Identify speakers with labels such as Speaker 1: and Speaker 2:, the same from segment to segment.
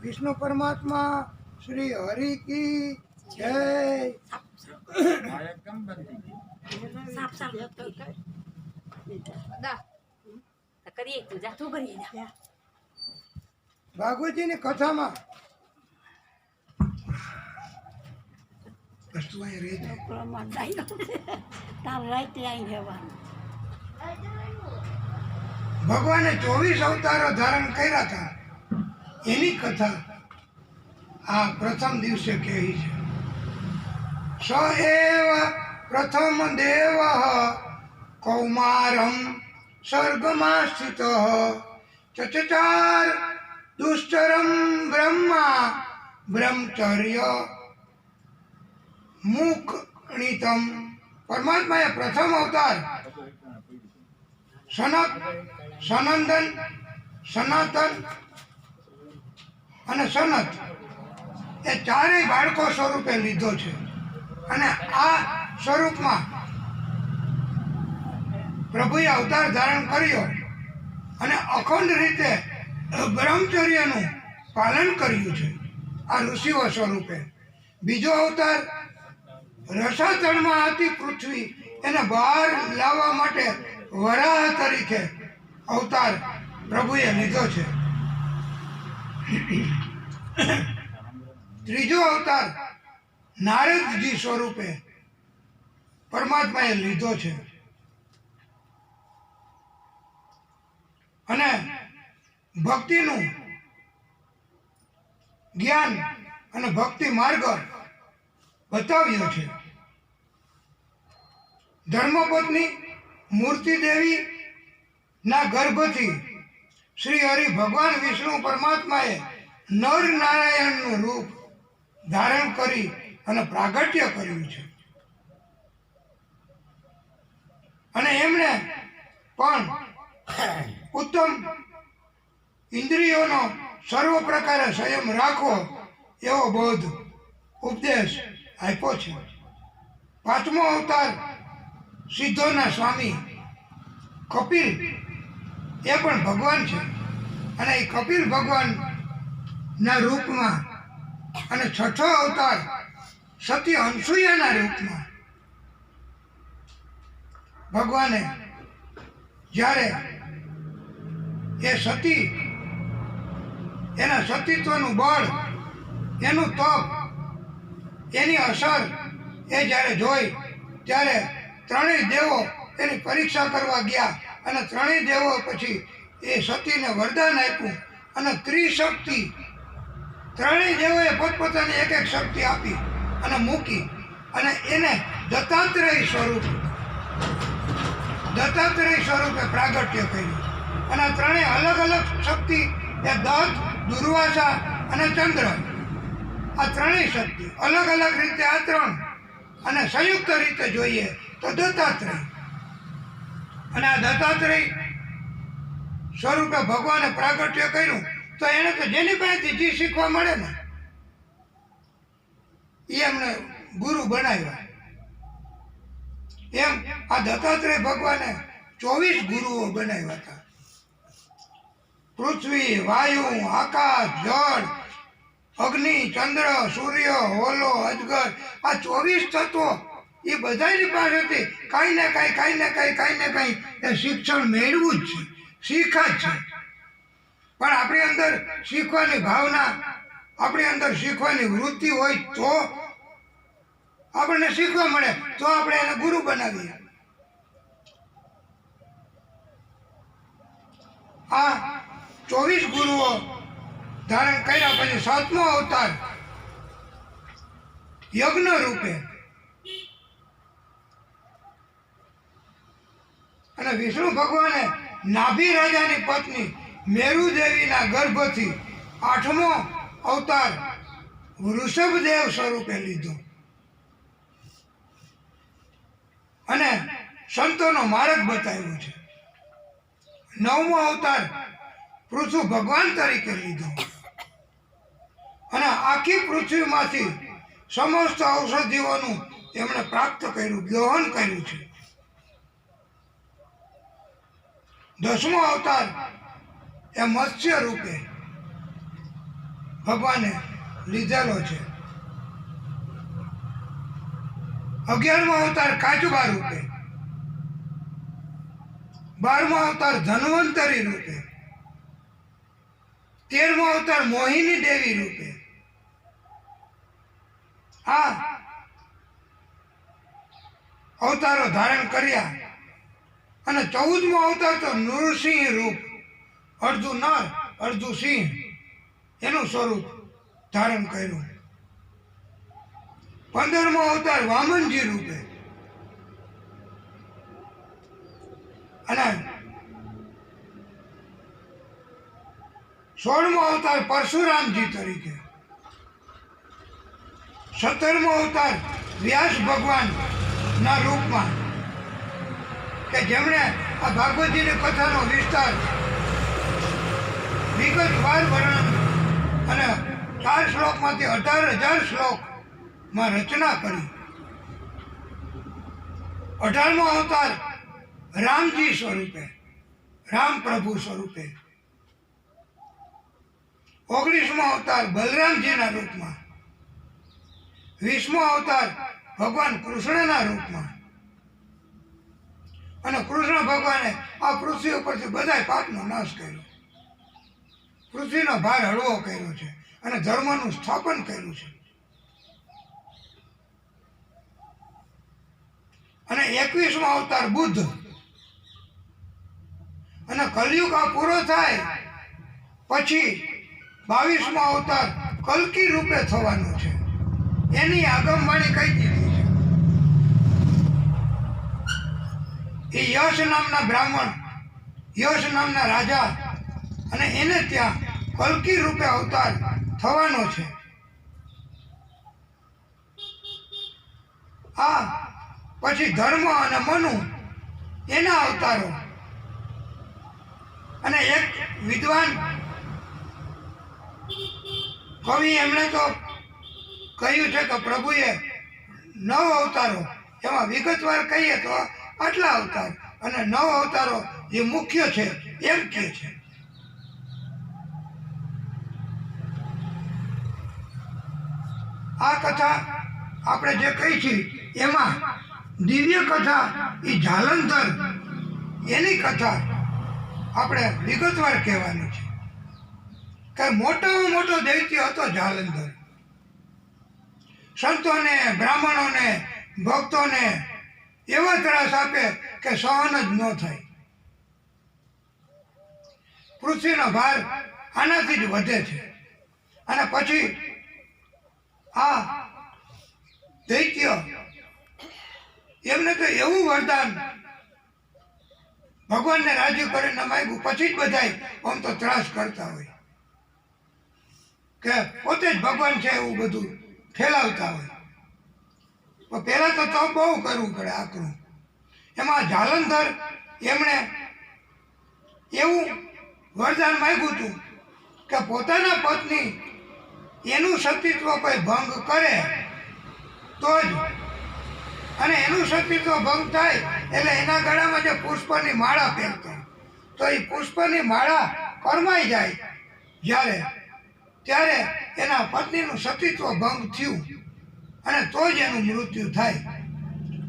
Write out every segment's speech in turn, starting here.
Speaker 1: विष्णु परमात्मा श्री हरि की जय। भागवती ने कथा में भगवान 24 अवतारो धारण कर्या था एनी कथा आ प्रथम दिवसे कही है। स एव प्रथम देव कौमारम स्वर्गमास्थितः चचचार दुष्चरम ब्रह्मा ब्रह्मचर्य मुक्णितम। परमात्मा ये प्रथम अवतार सनंदन सनातन અને સનત એ ચારેય બાળકો સ્વરૂપે લીધો છે અને આ સ્વરૂપમાં પ્રભુએ અવતાર ધારણ કર્યો અને અખંડ રીતે બ્રહ્મચર્યનું પાલન કર્યું છે આ ઋષિઓ સ્વરૂપે। બીજો અવતાર રસાતળમાં હતી પૃથ્વી એને બહાર લાવવા માટે વરાહ તરીકે અવતાર પ્રભુએ લીધો છે। ત્રીજો અવતાર નારદજી સ્વરૂપે પરમાત્માએ લીધો છે અને ભક્તિનું જ્ઞાન અને ભક્તિ માર્ગ બતાવ્યો છે। ધર્મપત્ની મૂર્તિ દેવી ના ગર્ભથી श्री हरि भगवान विष्णु परमात्माए नर नारायण रूप धारण करी अने प्रागट्य कर्युं छे अने एमणे पण उत्तम इंद्रियोनो सर्व प्रकारे संयम राखो एवो बोध उपदेश आप्यो छे। पांचमो अवतार सिद्धोना स्वामी कपिल ये पण भगवान है अने कपिल भगवान ना रूप में अने छठो अवतार सती अनसुया ना रूप में भगवाने जारे ये सती एना सतीत्वनु बळ एनु तप एनी असर ए जारे जोई त्यारे त्रणेय देवो एनी परीक्षा करवा गया અને ત્રણેય દેવો પછી એ સતીને વરદાન આપ્યું અને ત્રિશક્તિ ત્રણેય દેવોએ પોતપોતાની એક એક શક્તિ આપી અને મૂકી અને એને દત્તાત્રેય સ્વરૂપે પ્રાગટ્ય કર્યું અને ત્રણેય અલગ અલગ શક્તિ એ દત્ત દુર્વાસા અને ચંદ્ર આ ત્રણેય શક્તિ અલગ અલગ રીતે આ ત્રણ અને સંયુક્ત રીતે જોઈએ તો દત્તાત્રેય અને આ દત્તાત્રેય સ્વરૂપે ભગવાને પ્રાગટ્ય કર્યું તો એને તો જેની પાસેથી જે શીખવા મળે ને એ એમને ગુરુ બનાવ્યા। એમ આ દત્તાત્રેય ભગવાને 24 ગુરુઓ બનાવ્યા હતા। પૃથ્વી વાયુ આકાશ જળ અગ્નિ ચંદ્ર સૂર્ય હોલો અજગર આ 24 તત્વો ये बधाई पासेथी काई ने काई शिक्षण मेळवुं ज छे शीखा ज छे पण आपणी अंदर शीखवानी भावना आपणी अंदर शीखवानी वृत्ति होय तो आपणे शीखवा मळे तो आपणे एने गुरु बनावीए। आ 24 गुरुओ धारण कर्या पछी सातमो अवतार यज्ञ रूपे અને વિષ્ણુ ભગવાને નાભી રાજાની પત્ની મેરુ દેવીના ગર્ભથી આઠમો અવતાર વૃષભદેવ સ્વરૂપે લીધો અને સંતોનો માર્ગ બતાવ્યો છે। નવમો અવતાર પૃથુ ભગવાન તરીકે લીધો અને આખી પૃથ્વીમાંથી સમસ્ત ઔષધિઓનું એમણે પ્રાપ્ત કર્યું ગ્રહણ કર્યું છે। दसमो अवतार ए मत्स्य रूपे ભગવાને લીધેલો છે. 11મો અવતાર કાચબા રૂપે, 12મો અવતાર ધન્વંતરી રૂપે, 13મો અવતાર મોહિની દેવી રૂપે. આ અવતારો ધારણ કર્યા અને 14મો અવતાર તો નૃસિંહ રૂપ, અડધું નર અડધું સિંહ એનું સ્વરૂપ ધારણ કર્યું. 15મો અવતાર વામનજી રૂપે અને 16મો અવતાર પરશુરામજી તરીકે, 17મો અવતાર વ્યાસ ભગવાન ના રૂપમાં કે જેમણે આ ભાગવતજીની કથાનો વિસ્તાર વિગતવાર વર્ણન અને 4 શ્લોકમાંથી 18,000 શ્લોકમાં રચના કરી. 18મો અવતાર રામજી સ્વરૂપે, રામ પ્રભુ સ્વરૂપે. 19મો અવતાર બલરામજીના રૂપમાં. 20મો અવતાર ભગવાન કૃષ્ણના રૂપમાં. અને કૃષ્ણ ભગવાને આ પૃથ્વી ઉપરથી બધા પાપનો નાશ કર્યો, પૃથ્વીનો ભાર હળવો કર્યો છે અને ધર્મનું સ્થાપન કર્યું છે. અને 21મો અવતાર બુદ્ધ. અને કલયુગ આ પૂરો થાય પછી 22મો અવતાર કલ્કી રૂપે થવાનો છે. એની આગમવાણી કહી દીધી છે. એ યશ નામના બ્રાહ્મણ, યશ નામના રાજા, અને એને ત્યાં કલ્કી રૂપે અવતાર થવાનો છે. આ પછી ધર્મ અને મનુ એના અવતારો. અને એક વિદ્વાન કવિ એમણે તો કહ્યું છે કે પ્રભુએ 9 અવતારો, એમાં વિગતવાર કહીએ તો આટલા અવતાર, અને 9 અવતારો જે મુખ્ય છે એમ કહે છે. આ કથા આપણે જે કહી છે એમાં દિવ્ય કથા એ જાલંધર એની કથા આપણે વિગતવાર કહેવાની છે કે મોટામાં મોટો દૈત્ય હતો જાલંધર. સંતોને, બ્રાહ્મણોને, ભક્તોને એવા ત્રાસ આપે કે સહન જ ન થાય. પૃથ્વીનો ભાર આનાથી જ વધે છે. અને પછી આ દૈત્ય એમને તો એવું વરદાન ભગવાનને રાજી કરીને માંગ્યું, પછી જ બધાય આમ તો ત્રાસ કરતા હોય કે પોતે જ ભગવાન છે એવું બધું ફેલાવતા હોય. પણ પહેલાં તો બહુ કરવું પડે આકરું. એમાં જાલંધર એમણે એવું વરદાન માંગ્યું હતું કે પોતાના પત્ની એનું સતીત્વ કોઈ ભંગ કરે તો જ, અને એનું સતીત્વ ભંગ થાય એટલે એના ગળામાં જે પુષ્પની માળા પહેરતો, તો એ પુષ્પની માળા કરમાઈ જાય જ્યારે, ત્યારે એના પત્નીનું સતીત્વ ભંગ થયું અને તો જ એનું મૃત્યુ થાય.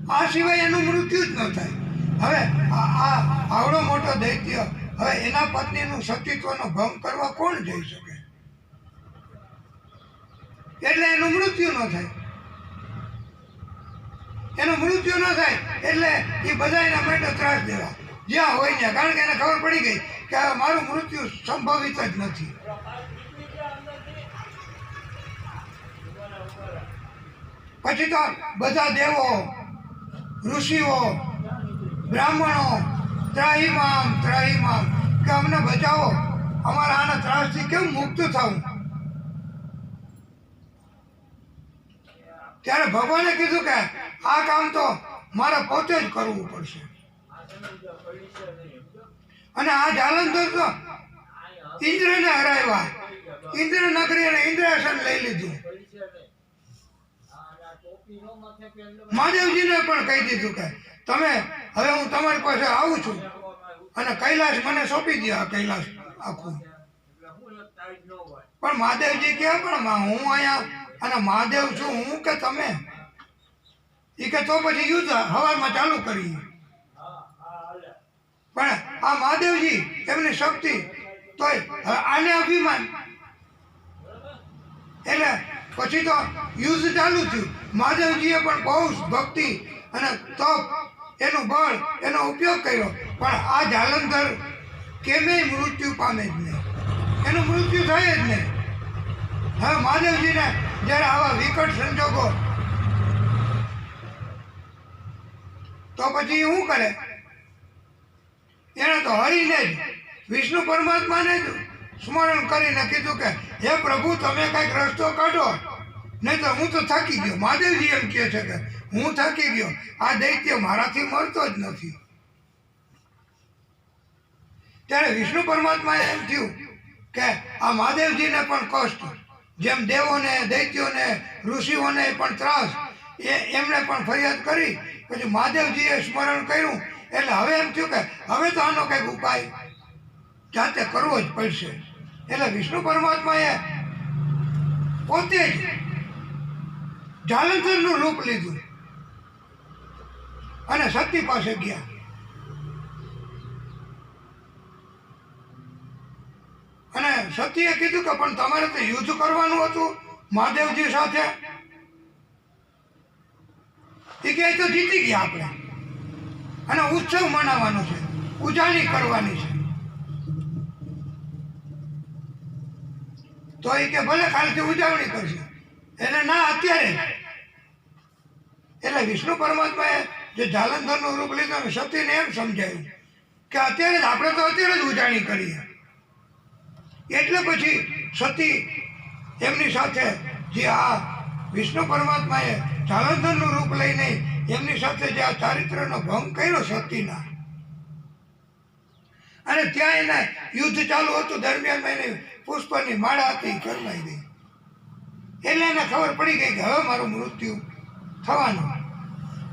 Speaker 1: આ સિવાય એનું મૃત્યુ જ ન થાય. હવે આ આવડો મોટો દૈત્ય, હવે એના પત્નીનું સતીત્વનો ભંગ કરવા કોણ જઈ શકે? એટલે એનું મૃત્યુ ન થાય. એનું મૃત્યુ ન થાય એટલે એ બધા એના માટે ત્રાસ દેવા જ્યાં હોય ત્યાં, કારણ કે એને ખબર પડી ગઈ કે મારું મૃત્યુ સંભવિત જ નથી. પછી તો બધા દેવો, ઋષિઓ, બ્રાહ્મણો ત્રાહિમામ ત્રાહિમામ કે અમને બચાવો, અમારા આના ત્રાસથી કેમ મુક્ત થવું? ત્યારે ભગવાને કીધું કે આ કામ તો મારે પોતે જ કરવું પડશે. અને આ જાલંધર તો ઇન્દ્રને હરાવ્યા, ઇન્દ્ર નગરી અને ઇન્દ્રાસન લઈ લીધું. મહાદેવજીને પણ કહી દીધું કે તમે હવે હું તમારી પાસે આવું છું અને કૈલાશ મને સોંપી દે. આ કૈલાશ આખું પણ મહાદેવજી કહે પણ હું અહીંયા અને મહાદેવ છું હું કે તમે? એ કે તો પછી યુદ્ધ હવારમાં ચાલુ કરીએ. પણ આ મહાદેવજી એમની શક્તિ તોય આને અભિમાન, એટલે પછી તો યુદ્ધ ચાલુ થયું. મહાદેવજીએ પણ બહુ ભક્તિ અને તપ એનું બળ એનો ઉપયોગ કર્યો, પણ આ જાલંધર કેમેય મૃત્યુ પામે જ નહીં, એનું મૃત્યુ થાય જ નહીં. હવે મહાદેવજીને જ્યારે આવા વિકટ સંજોગો તો પછી શું કરે? એણે તો હરિને જ વિષ્ણુ પરમાત્માને જ સ્મરણ કરીને કીધું કે હે પ્રભુ તમે કંઈક રસ્તો કાઢો, નહીં તો હું તો થાકી ગયો. મહાદેવજી એમ કહે છે કે હું થાકી ગયો, આ દૈત્ય મારાથી મરતો જ નથી. ત્યારે વિષ્ણુ પરમાત્માએ એમ થયું કે આ મહાદેવજીને પણ કષ્ટ, જેમ દેવોને દૈત્યોને ઋષિઓને પણ ત્રાસ, એમણે પણ ફરિયાદ કરી. પછી મહાદેવજીએ સ્મરણ કર્યું એટલે હવે એમ થયું કે હવે તો આનો કંઈક ઉપાય જાતે કરવો જ પડશે. એટલે વિષ્ણુ પરમાત્માએ પોતે જ જાલંધરનું રૂપ લીધું અને સતી પાસે ગયા. અને સતીએ કીધું કે પણ તમારે તો યુદ્ધ કરવાનું હતું મહાદેવજી સાથે. એ કહે તો જીતી ગયા આપણે, અને ઉત્સવ મનાવવાનો છે, ઉજાણી કરવાની છે. તો એ કે ભલે કાલથી ઉજવણી કરશે, એને ના અત્યારે. એટલે વિષ્ણુ પરમાત્માએ જે જાલંધરનું રૂપ લીધું અને સતીને એમ સમજાયું કે અત્યારે જ આપણે તો અત્યારે જ ઉજાણી કરીએ. એટલે પછી સતી એમની સાથે જે આ વિષ્ણુ પરમાત્માએ જાલંધરનું રૂપ લઈને એમની સાથે જે આ ચારિત્રનો ભંગ કર્યો સતીના, અને ત્યાં એને યુદ્ધ ચાલુ હતું દરમિયાનમાં એને પુષ્પની માળા હતી કરવાઈ ગઈ. એટલે એને ખબર પડી ગઈ કે હવે મારું મૃત્યુ થવાનું.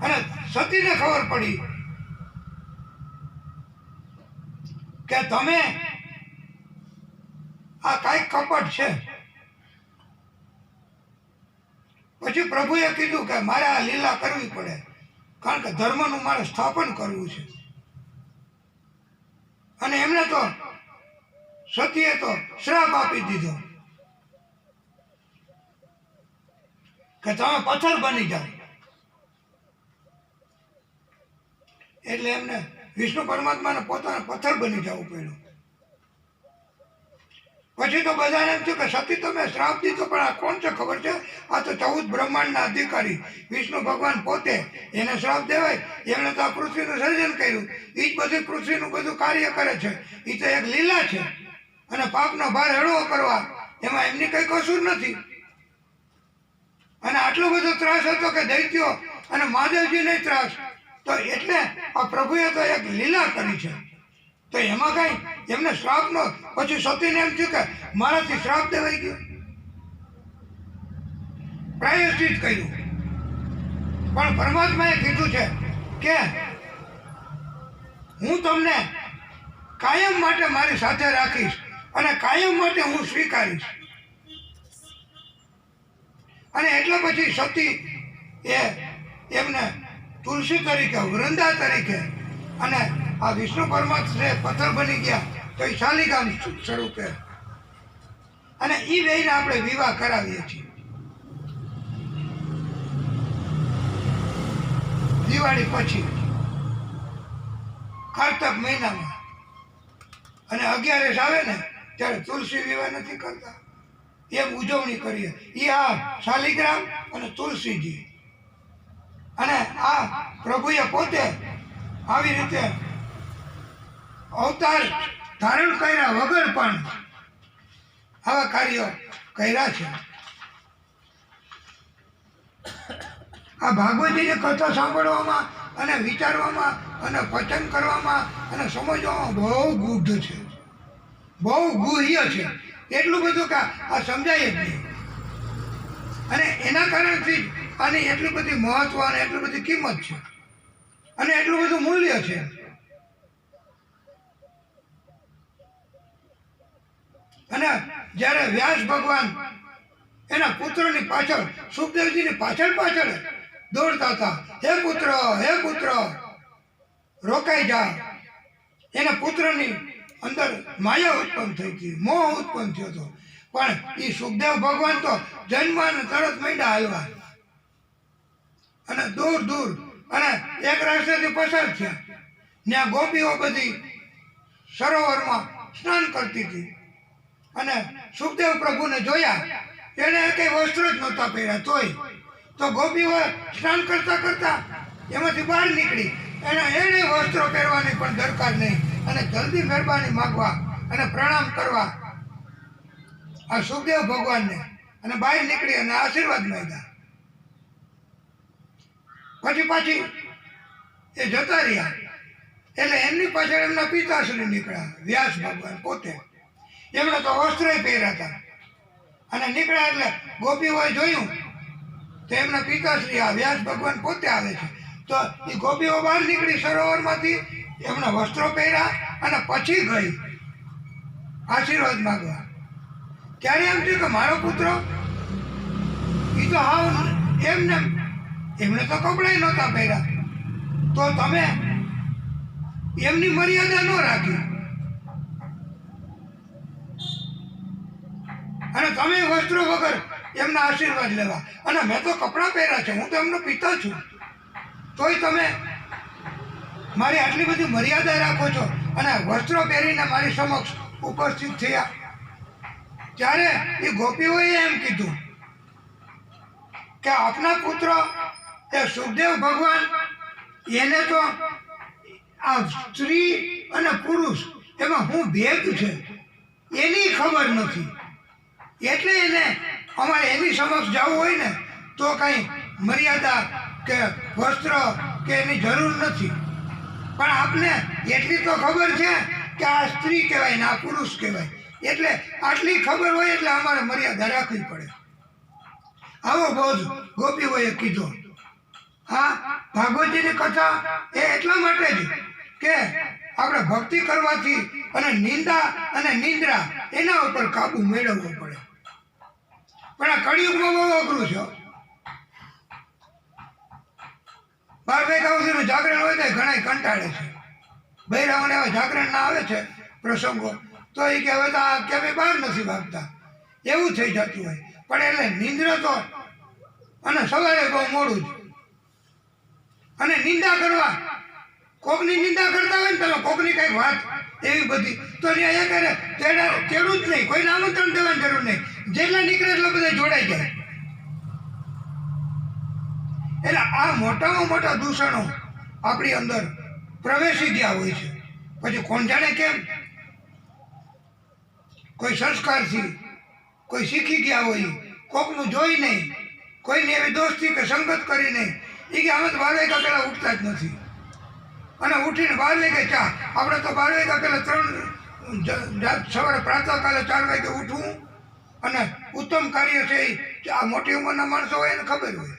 Speaker 1: અને સતીને ખબર પડી કે તમે આ કાંઈક કપટ છે. પછી પ્રભુએ કીધું કે મારે આ લીલા કરવી પડે, કારણ કે ધર્મનું મારે સ્થાપન કરવું છે. અને એમને તો સતીએ તો શ્રાપ આપી દીધો કે તમે પથ્થર બની જાઓ. એટલે એમને વિષ્ણુ પરમાત્માને પોતાને પથ્થર બની જવું પડ્યું. પછી તો બધાને એમ થયું કે સતી તમે શ્રાપ દીધો, પણ આ કોણ છે ખબર છે? આ તો 14 બ્રહ્માંડના અધિકારી વિષ્ણુ ભગવાન પોતે, એને શ્રાપ દેવાય? એમણે તો આ પૃથ્વીનું સર્જન કર્યું, એ જ બધું પૃથ્વીનું બધું કાર્ય કરે છે. એ તો એક લીલા છે, અને પાપનો ભાર હળવો કરવા એમાં એમની કંઈ કસૂર નથી. અને આટલો બધો ત્રાસ હતો કે દૈત્યો અને મહાદેવજીને ત્રાસ, તો એટલે આ પ્રભુએ તો એક લીલા કરી છે. તો એમાં કઈ એમને શ્રાપનો, પછી સતીને એમ થયું કે મારાથી શ્રાપ દેવાઈ ગયો, પ્રાયશ્ચિત કર્યું. પણ પરમાત્માએ કીધું છે કે હું તમને કાયમ માટે મારી સાથે રાખીશ અને કાયમ માટે હું સ્વીકારીશ. અને એટલે પછી સતી એ એમને તુલસી તરીકે, વૃંદા તરીકે, અને આ વિષ્ણુ પરમાત્મા પથ્થર બની ગયા તો એ શાલિગ્રામ સ્વરૂપે, અને એ બેયને આપણે વિવાહ કરાવીએ છીએ દિવાળી પછી કારતક મહિનામાં. અને 11 આવે ને ત્યારે તુલસી વિવાહ નથી કરતા, એમ ઉજવણી કરીએ. એ આ શાલિગ્રામ અને તુલસીજી, અને આ પ્રભુએ પોતે આવી રીતે અવતાર ધારણ કર્યા વગર પણ આવા કાર્યો કર્યા છે. આ ભાગવતજીની કથા સાંભળવામાં અને વિચારવામાં અને પચન કરવામાં અને સમજવામાં બહુ ગૂઢ છે, બહુ ગુહ્ય છે. એટલું બધું કે આ સમજાય જ નહીં. અને એના કારણથી આની એટલી બધી મહત્વ અને એટલી બધી કિંમત છે અને એટલું બધું મૂલ્ય છે. અને જ્યારે વ્યાસ ભગવાન એના પુત્રની પાછળ સુખદેવજીની પાછળ પાછળ દોડતા હતા, હે પુત્ર રોકાઈ જા. એના પુત્રની અંદર માયા ઉત્પન્ન થઈ હતી, મોહ ઉત્પન્ન થયો હતો. પણ એ સુખદેવ ભગવાન તો જન્માને તરત માંડ્યા હાલવા અને દૂર દૂર અને એક રસ્તેથી પસાર થયા. ત્યાં ગોપીઓ બધી સરોવરમાં સ્નાન કરતી હતી અને સુખદેવ પ્રભુને જોયા. એને કઈ વસ્ત્ર જ નહોતા પહેર્યા, તોય તો ગોપીઓ સ્નાન કરતા કરતા એમાંથી બહાર નીકળી. એને વસ્ત્રો પહેરવાની પણ દરકાર નહીં અને જલ્દી મહેરબાની માગવા અને પ્રણામ કરવા આ સુખદેવ ભગવાનને અને બહાર નીકળી અને આશીર્વાદ માંગ્યા. પછી પાછી એ જતા રહ્યા. એટલે એમની પાછળ એમના પિતાશ્રી નીકળ્યા, વ્યાસ ભગવાન પોતે. એમણે તો વસ્ત્ર પહેર્યા હતા અને નીકળ્યા એટલે ગોપીઓએ જોયું તો એમના પિતાશ્રી આ વ્યાસ ભગવાન પોતે આવે છે. તો એ ગોપીઓ બહાર નીકળી સરોવરમાંથી, એમના વસ્ત્રો પહેર્યા અને પછી ગઈ આશીર્વાદ માંગવા. ત્યારે એમ થયું કે મારો પુત્ર એ તો હાવ એમને તો કપડાં નહોતા પહેર્યા, તો તમે એમની મર્યાદા ન રાખી અને તમે વસ્ત્રો વગર એમના આશીર્વાદ લેવા. અને મેં તો કપડાં પહેર્યા છે, હું તો એમનો પિતા છું, તોય તમે મારી આટલી બધી મર્યાદા રાખો છો અને વસ્ત્રો પહેરીને મારી સમક્ષ ઉપસ્થિત થયા. ત્યારે એ ગોપીઓએ એમ કીધું કે આપના પુત્ર એ સુખદેવ ભગવાન, એને તો આ સ્ત્રી અને પુરુષ એમાં શું ભેદ છે એની ખબર નથી, એટલે એને અમારે એની સમક્ષ જવું હોય ને તો કંઈ મર્યાદા કે વસ્ત્ર કે એની જરૂર નથી. પણ આપને એટલી તો ખબર છે કે આ સ્ત્રી કહેવાય ને આ પુરુષ કહેવાય, એટલે આટલી ખબર હોય એટલે અમારે મર્યાદા રાખવી પડે. આવો બોધ ગોપીઓએ કીધો. હા, ભાગવતજીની કથા એ એટલા માટે જ કે આપણે ભક્તિ કરવાથી અને નિંદા અને નિંદ્રા એના ઉપર કાબુ મેળવવો પડે. પણ આ કળિયુગમાં બહુ અઘરું છે. 12 વાગ્યા સુધીનું જાગરણ હોય તો ઘણા કંટાળે છે. બૈરાઓને એવા જાગરણ ના આવે છે પ્રસંગો, તો એ કે હવે તો આ ક્યાંય બહાર નથી ભાગતા, એવું થઈ જતું હોય. પણ એટલે નિંદ્રા તો અને સવારે બહુ મોડું જ અને નિંદા કરવા, કોકની નિંદા કરતા હોય ને તમે કોકની કંઈક વાત એવી બધી, તો ત્યાં એ કરે તેડું જ નહીં, કોઈને આમંત્રણ દેવાની જરૂર નહીં, જેટલા નીકળે એટલા બધા જોડાઈ જાય. એટલે આ મોટામાં મોટા દૂષણો આપણી અંદર પ્રવેશી ગયા હોય છે. પછી કોણ જાણે કેમ કોઈ સંસ્કારથી કોઈ શીખી ગયા હોય, કોકનું જોઈ નહીં, કોઈની એવી દોસ્તી કે સંગત કરી નહીં. એ કે અમે તો 12 વાગ્યા પહેલાં ઉઠતા જ નથી અને ઉઠીને 12 વાગે ચા. આપણે તો 12 વાગ્યા પહેલાં સવારે પ્રાતઃકાલે 4 વાગે ઉઠવું અને ઉત્તમ કાર્ય છે. આ મોટી ઉંમરના માણસો હોય એને ખબર હોય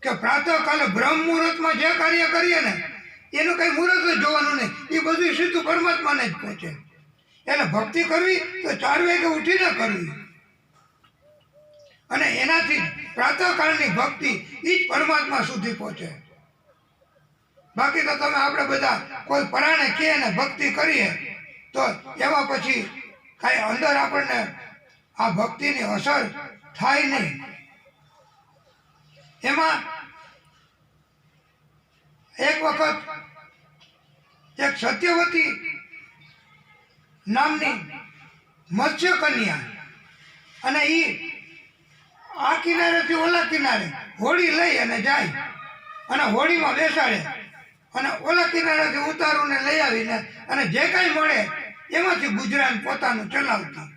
Speaker 1: કે પ્રાતઃકાલે બ્રહ્મ મુહૂર્તમાં જે કાર્ય કરીએ ને એનું કંઈ મુહૂર્ત જ જોવાનું નહીં, એ બધું સીધું પરમાત્માને જ પહોંચે. એટલે ભક્તિ કરવી તો 4 વાગે ઉઠીને કરવી અને એનાથી પ્રાતઃકાળની ભક્તિ એ જ પરમાત્મા સુધી પહોંચે. બાકી તો તમે આપણે બધા કોઈ પરાણે કહે ને ભક્તિ કરીએ તો એમાં પછી કાંઈ અંદર આપણને આ ભક્તિની અસર થાય નહીં. એમાં એક વખત એક સત્યવતી નામની મત્સ્ય કન્યા, અને એ આ કિનારેથી ઓલા કિનારે હોડી લઈ અને જાય અને હોડીમાં બેસાડે અને ઓલા કિનારેથી ઉતારુને લઈ આવીને અને જે કાંઈ મળે એમાંથી ગુજરાન પોતાનું ચલાવતી.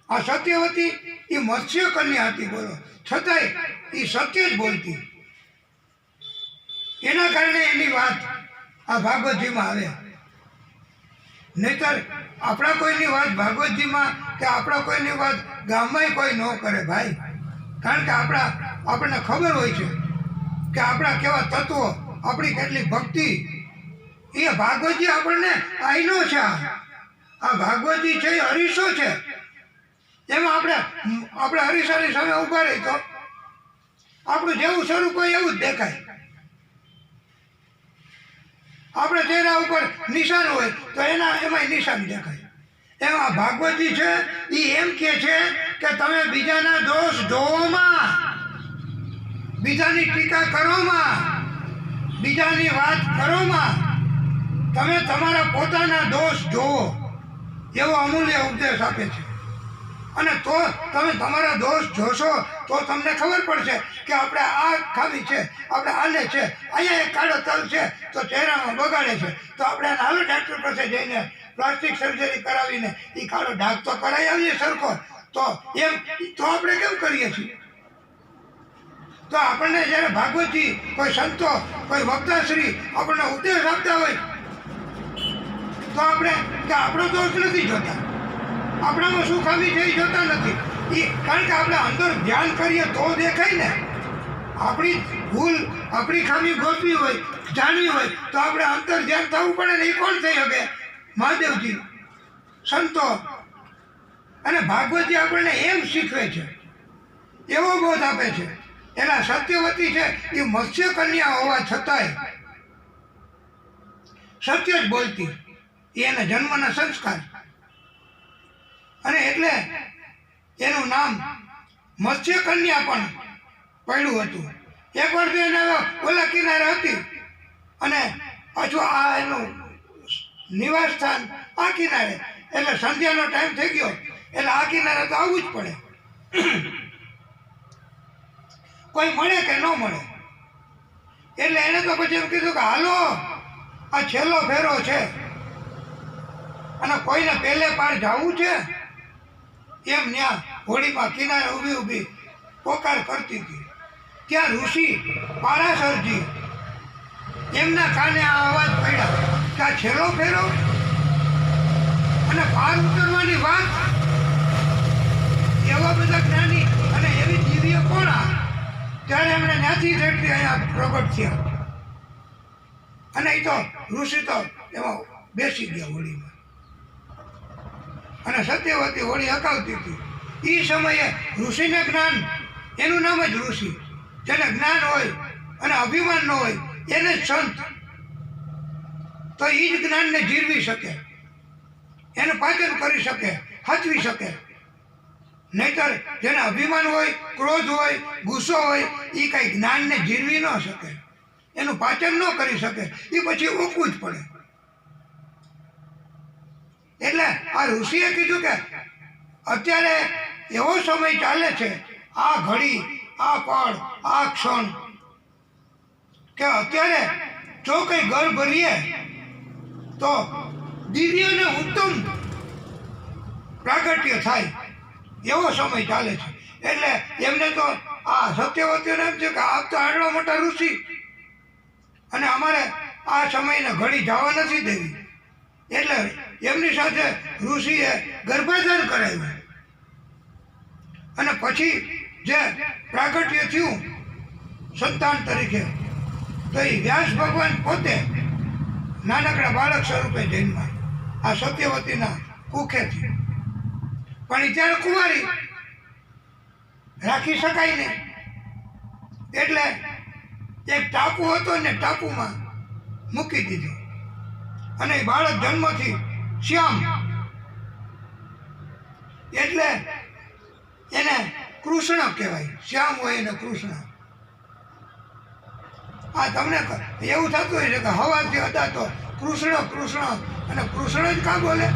Speaker 1: આ સત્યવતી એ મત્સ્ય કન્યા હતી, બોલો, છતાંય એ સત્ય જ બોલતી. એના કારણે એની વાત આ ભાગવતજીમાં આવે. નહીતર આપણા કોઈની વાત ભાગવતજીમાં કે આપણા કોઈની વાત ગામમાં કોઈ ન કરે ભાઈ. કારણ કે આપણને ખબર હોય છે કે આપણા કેવા તત્વો, આપણી કેટલી ભક્તિ, એ ભાગવતજી આપણને આઈનો છે. આ ભાગવતી છે એ હરીસો છે. એમાં આપણે હરીસાની સામે ઊભા રહી તો આપણું જેવું સ્વરૂપ હોય એવું જ દેખાય. આપણે ચહેરા ઉપર નિશાન હોય તો એમાંય નિશાન દેખાય. એમાં ભાગવતી છે એ એમ કહે છે કે તમે બીજાના દોષ જોવામાં, બીજાની ટીકા કરોમાં, બીજાની વાત કરોમાં તમે તમારા પોતાના દોષ જોવો, એવો અમૂલ્ય ઉપદેશ આપે છે. અને તો તમે તમારા દોષ જોશો તો તમને ખબર પડશે કે આપણે આ ખામી છે, આપણે આને છે, અહીંયા એક કાળો તલ છે તો ચહેરામાં બગાડે છે, તો આપણે હાલો ડાક્ટર પાસે જઈને પ્લાસ્ટિક સર્જરી કરાવીને એ કાળો ડાઘ તો કરાવી આવીએ સરખો. તો આપણે કેમ કરીએ છીએ? તો આપણને જ્યારે ભાગવતજી, કોઈ સંતો, કોઈ વક્તાશ્રી આપણને ઉપદેશ આપતા હોય તો આપણે કે આપણો દોષ નથી જોતા, આપણામાં શું ખામી છે એ જોતા નથી. કારણ કે આપણે અંદર ધ્યાન કરીએ તો દેખાય ને. આપણી ભૂલ, આપણી ખામી ગોતવી હોય, જાણવી હોય તો આપણે અંતર ધ્યાન થવું પડે ને. એ કોણ થઈ શકે? મહાદેવજી, સંતો. અને ભાગવતજી આપણને એમ શીખવે છે, એવો બોધ આપે છે. એના સત્યવતી છે એ મત્સ્ય કન્યા હોવા છતાંય સત્ય જ બોલતી, એના જન્મના સંસ્કાર. અને એટલે એનું નામ મત્સ્ય કન્યા પણ પડ્યું હતું. એકવાર તો એને ઓલા કિનારે હતી અને પાછું આ એનું નિવાસ સ્થાન આ કિનારે, એટલે સંધ્યાનો ટાઈમ થઈ ગયો એટલે આ કિનારે તો આવવું જ પડે. કોઈ મળે કે ન મળે એટલે એને તો પછી એમ કીધું કે હાલો આ છેલ્લો ફેરો છે અને કોઈને પહેલે પાર જવું છે. એમ ત્યાં હોળીમાં કિનારે ઊભી પોકાર કરતી હતી. ત્યાં ઋષિ પારાશરજી, એમના કાને આ અવાજ પડ્યા કે આ છેલ્લો ફેરો અને પાર ઉતરવાની વાત. એવા બધા જ્ઞાની અને એવી દિવ્ય કોણા ત્યારે એમણે ત્યાંથી જેટલી અહીંયા પ્રગટ થયા. અને એ તો ઋષિ તો એમાં બેસી ગયા હોળીમાં અને સત્યવતી હોળી હકાવતી હતી. એ સમયે ઋષિને જ્ઞાન, એનું નામ જ ઋષિ. જેને જ્ઞાન હોય અને અભિમાન ન હોય એને જ સંત. તો એ જ જ્ઞાનને જીરવી શકે, એનું પાચન કરી શકે, હચવી શકે. નહીતર જેને અભિમાન હોય, ક્રોધ હોય, ગુસ્સો હોય, એ કંઈ જ્ઞાનને જીરવી ન શકે, એનું પાચન ન કરી શકે, એ પછી ઓકવું જ પડે. એટલે આ ઋષિએ કીધું કે અત્યારે એવો સમય ચાલે છે, આ ઘડી, આ પળ, આ ક્ષણ, કે અત્યારે જો કંઈ ઘર ભરીએ તો દિવ્ય અને ઉત્તમ પ્રાગટ્ય થાય એવો સમય ચાલે છે. એટલે એમને તો આ સત્યવતીઓને એમ છે કે આપ તો આટલા મોટા ઋષિ અને અમારે આ સમયને ઘડી જવા નથી દેવી. એટલે એમની સાથે ઋષિએ ગર્ભાધાન કરાવ્યું અને પછી જે પ્રાગટ્ય થયું સંતાન તરીકે, તો એ વ્યાસ ભગવાન પોતે નાનકડા બાળક સ્વરૂપે જન્મ્યા આ સત્યવતીના કુખેથી. પણ એ ત્યારે કુંવારી, રાખી શકાય નહીં. એટલે એક ટાપુ હતો ને ટાપુમાં મૂકી દીધું અને એ બાળક જન્મથી શ્યામ, એટલે એને કૃષ્ણ કહેવાય. શ્યામ હોય એને કૃષ્ણ. આ તમને એવું થતું હોય છે કે હવાથી હતા તો કૃષ્ણ કૃષ્ણ અને કૃષ્ણ જ કાં બોલે,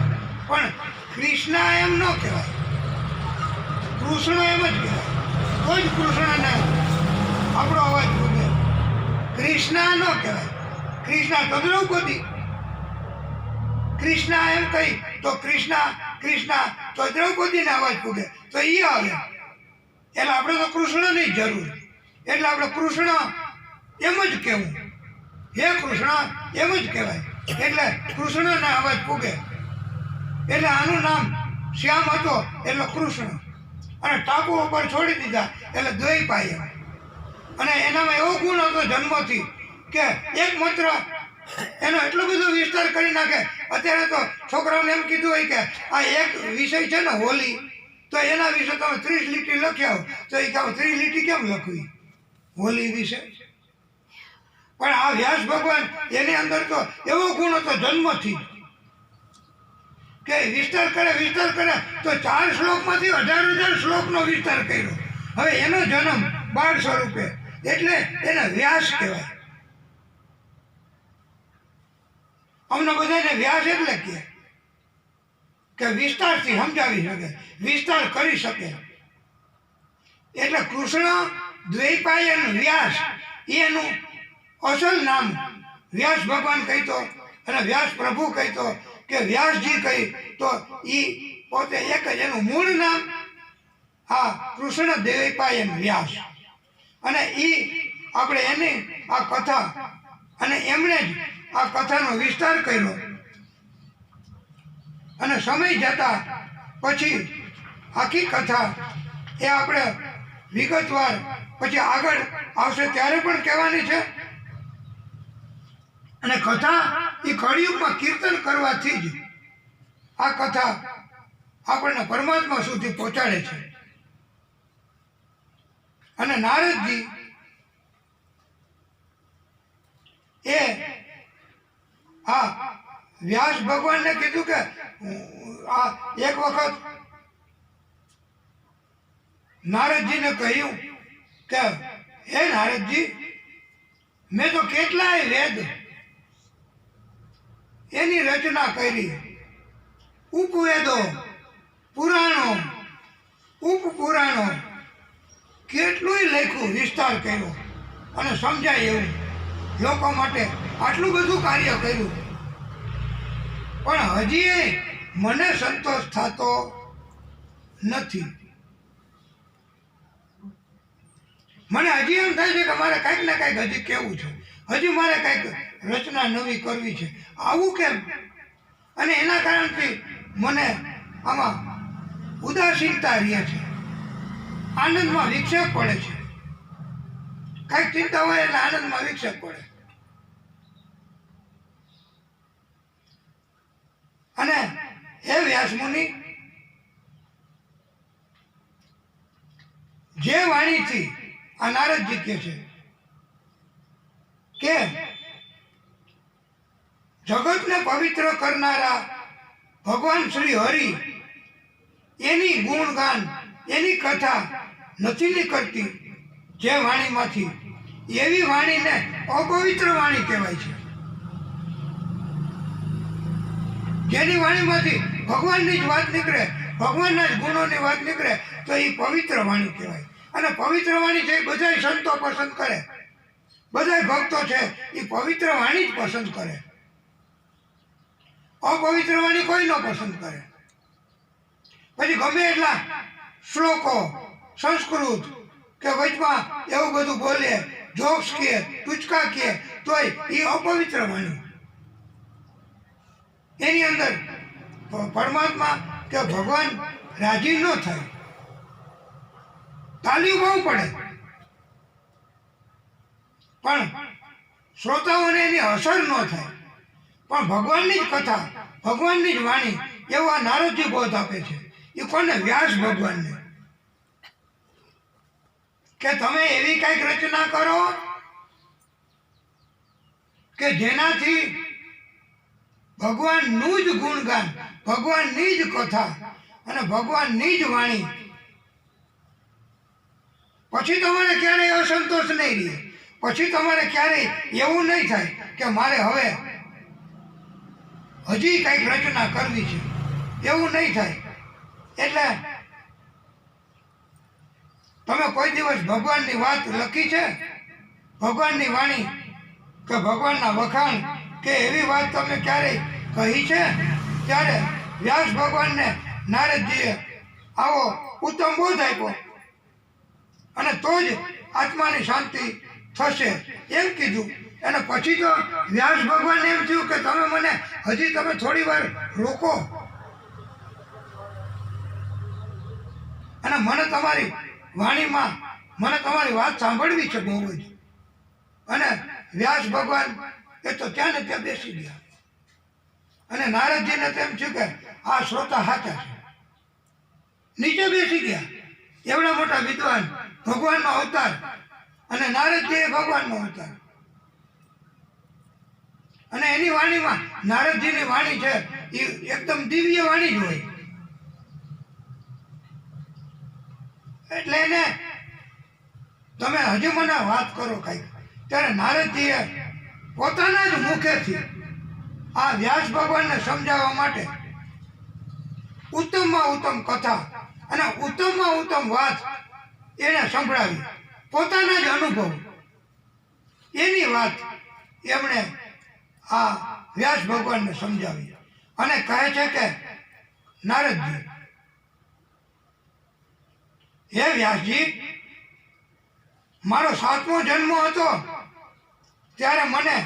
Speaker 1: પણ કૃષ્ણ એમ ન કહેવાય, કૃષ્ણ એમ જ કહેવાય. તો જ કૃષ્ણને આપણો અવાજ બોલે. કૃષ્ણ ન કહેવાય. કૃષ્ણ તો દ્રૌપદી. કૃષ્ણ એમ કહી તો કૃષ્ણ કૃષ્ણ તો દ્રૌપદીને અવાજ પૂગે તો એ આવે. એટલે આપણે તો કૃષ્ણની જ જરૂર. એટલે આપણે કૃષ્ણ એમ જ કહેવું, હે કૃષ્ણ એમ જ કહેવાય. એટલે કૃષ્ણને અવાજ પૂગે. એટલે આનું નામ શ્યામ હતો એટલે કૃષ્ણ. અને ટાપુ ઉપર છોડી દીધા એટલે દ્વૈપાયન. અને એનામાં એવો ગુણ હતો જન્મથી કે એક મંત્ર એનો એટલો બધો વિસ્તાર કરી નાખે અત્યારે તો છોકરાઓને એમ કીધું હોય કે આ એક વિષય છે ને હોલી, તો એના વિશે તમે 30 લીટી લખ્યા હો, તો એ કહો 30 લીટી કેમ લખવી હોલી વિશે? પણ આ વ્યાસ ભગવાન એની અંદર તો એવો ગુણ હતો જન્મથી કે વિસ્તાર કરે તો 4 શ્લોકમાંથી 18,000 શ્લોકનો વિસ્તાર કર્યો. હવે એનો જન્મ 12 સ્વરૂપે, એટલે એને વ્યાસ કહેવાય. અમને બધાને વ્યાસ એટલે કે વિસ્તારથી સમજાવી શકે, વિસ્તાર કરી શકે. એટલે કૃષ્ણ દ્વૈપાયન વ્યાસ એનું અસલ નામ વ્યાસ ભગવાન કહેતો, અને વ્યાસ પ્રભુ કહેતો કે વ્યાસજી કહી, તો એ પોતે એક જ એનું મૂળ નામ આ કૃષ્ણ દ્વૈપાયન વ્યાસ. અને એ આપણે એની આ કથા, અને એમણે જ આ કથાનો વિસ્તાર કર્યો. અને સમય જતા પછી આખી કથા એ આપણે વિગતવાર પછી આગળ આવશે ત્યારે પણ કહેવાની છે. અને કથા એ કળિયુગમાં કીર્તન કરવાથી જ આ કથા આપણને પરમાત્મા સુધી પહોંચાડે છે. અને નારદજી એ આ વ્યાસ ભગવાનને કીધું કે આ એક વખત નારદજીને કહ્યું કે હે નારદજી, મેં તો કેટલાય વેદ એની રચના કરી, ઉપવેદો, પુરાણો, ઉપપુરાણો કેટલુંય લખ્યું, વિસ્તાર કર્યો અને સમજાય એવું લોકો માટે આટલું બધું કાર્ય કર્યું, પણ હજી મને સંતોષ થતો નથી. મને હજી એમ થાય છે કે મારે કાંઈક ને કાંઈક હજી કહેવું છે, હજી મારે કાંઈક રચના નવી કરવી છે. આવું કેમ? અને એના કારણથી મને આમાં ઉદાસીનતા રહે છે, આનંદમાં વિક્ષેપ પડે છે. કાંઈક ચિંતા હોય એટલે આનંદમાં વિક્ષેપ પડે. અને હે વ્યાસ મુનિ, જે વાણીથી આ નારદજી કહે છે કે જગતને પવિત્ર કરનારા ભગવાન શ્રી હરિ એની ગુણગાન, એની કથા નથી નીકળતી જે વાણીમાંથી, એવી વાણીને અપવિત્ર વાણી કહેવાય છે. જેની વાણીમાંથી ભગવાનની જ વાત નીકળે, ભગવાનના જ ગુણોની વાત નીકળે, તો એ પવિત્ર વાણી કહેવાય. અને પવિત્ર વાણી છે એ બધા સંતો પસંદ કરે, બધા ભક્તો છે એ પવિત્ર વાણી જ પસંદ કરે, અપવિત્ર વાણી કોઈ ન પસંદ કરે. પછી ગમે એટલા શ્લોકો સંસ્કૃત કે વચમાં એવું બધું બોલે, જોક્સ કહે, ટૂચકા કહે, તોય એ અપવિત્ર વાણી. એની અંદર પરમાત્મા કે ભગવાન રાજી ન થાય, તાલીમ બહુ પડે, પણ શ્રોતાઓને એની અસર ન થાય. પણ ભગવાનની જ કથા, ભગવાનની જ વાણી, એવું આ નારદજી બોધ આપે છે. એ કોને? વ્યાસ ભગવાનને, કે તમે એવી કંઈક રચના કરો કે જેનાથી ભગવાનનું જ ગુણગાન, ભગવાનની જ કથા અને ભગવાનની જ વાણી, પછી તમારે ક્યારેય અસંતોષ નહીં રહે, પછી તમારે ક્યારેય એવું નહીં થાય કે મારે હવે હજી કંઈક રચના કરવી છે, એવું નહીં થાય. એટલે તમે કોઈ દિવસ ભગવાનની વાત લખી છે, ભગવાનની વાણી કે ભગવાનના વખાણ કે એવી વાત તમે ક્યારેય કહી છે? ત્યારે વ્યાસ ભગવાનને નારદજીએ આવો ઉત્તમ બોધ આપ્યો, અને તો જ આત્માની શાંતિ થશે એમ કીધું. અને પછી તો વ્યાસ ભગવાનને એમ થયું કે તમે મને હજી તમે થોડી વાર રોકો, અને મને તમારી વાણીમાં મને તમારી વાત સાંભળવી છે બહુ જ. અને વ્યાસ ભગવાન એ તો ત્યાં ને ત્યાં બેસી ગયા. અને નારદજીને તેમ થયું કે આ શ્રોતા સાચા છે. નીચે બેસી ગયા. એવડા મોટા વિદ્વાન, ભગવાનનો અવતાર, અને નારદજી એ ભગવાનનો અવતાર. અને એની વાણીમાં, નારદજીની વાણી છે એ એકદમ દિવ્ય વાણી જ હોય. એટલે એને તમે હજુ મને વાત કરો કઈક. ત્યારે નારદજીએ પોતાના જ મુખેથી આ વ્યાસ ભગવાનને સમજાવવા માટે ઉત્તમમાં ઉત્તમ કથા અને ઉત્તમમાં ઉત્તમ વાત એને સંભળાવી. પોતાના જ અનુભવ, એની વાત એમણે આ વ્યાસ ભગવાનને સમજાવી. અને કહે છે કે નારદજી, હે વ્યાસજી, મારો 7મો જન્મ હતો ત્યારે મને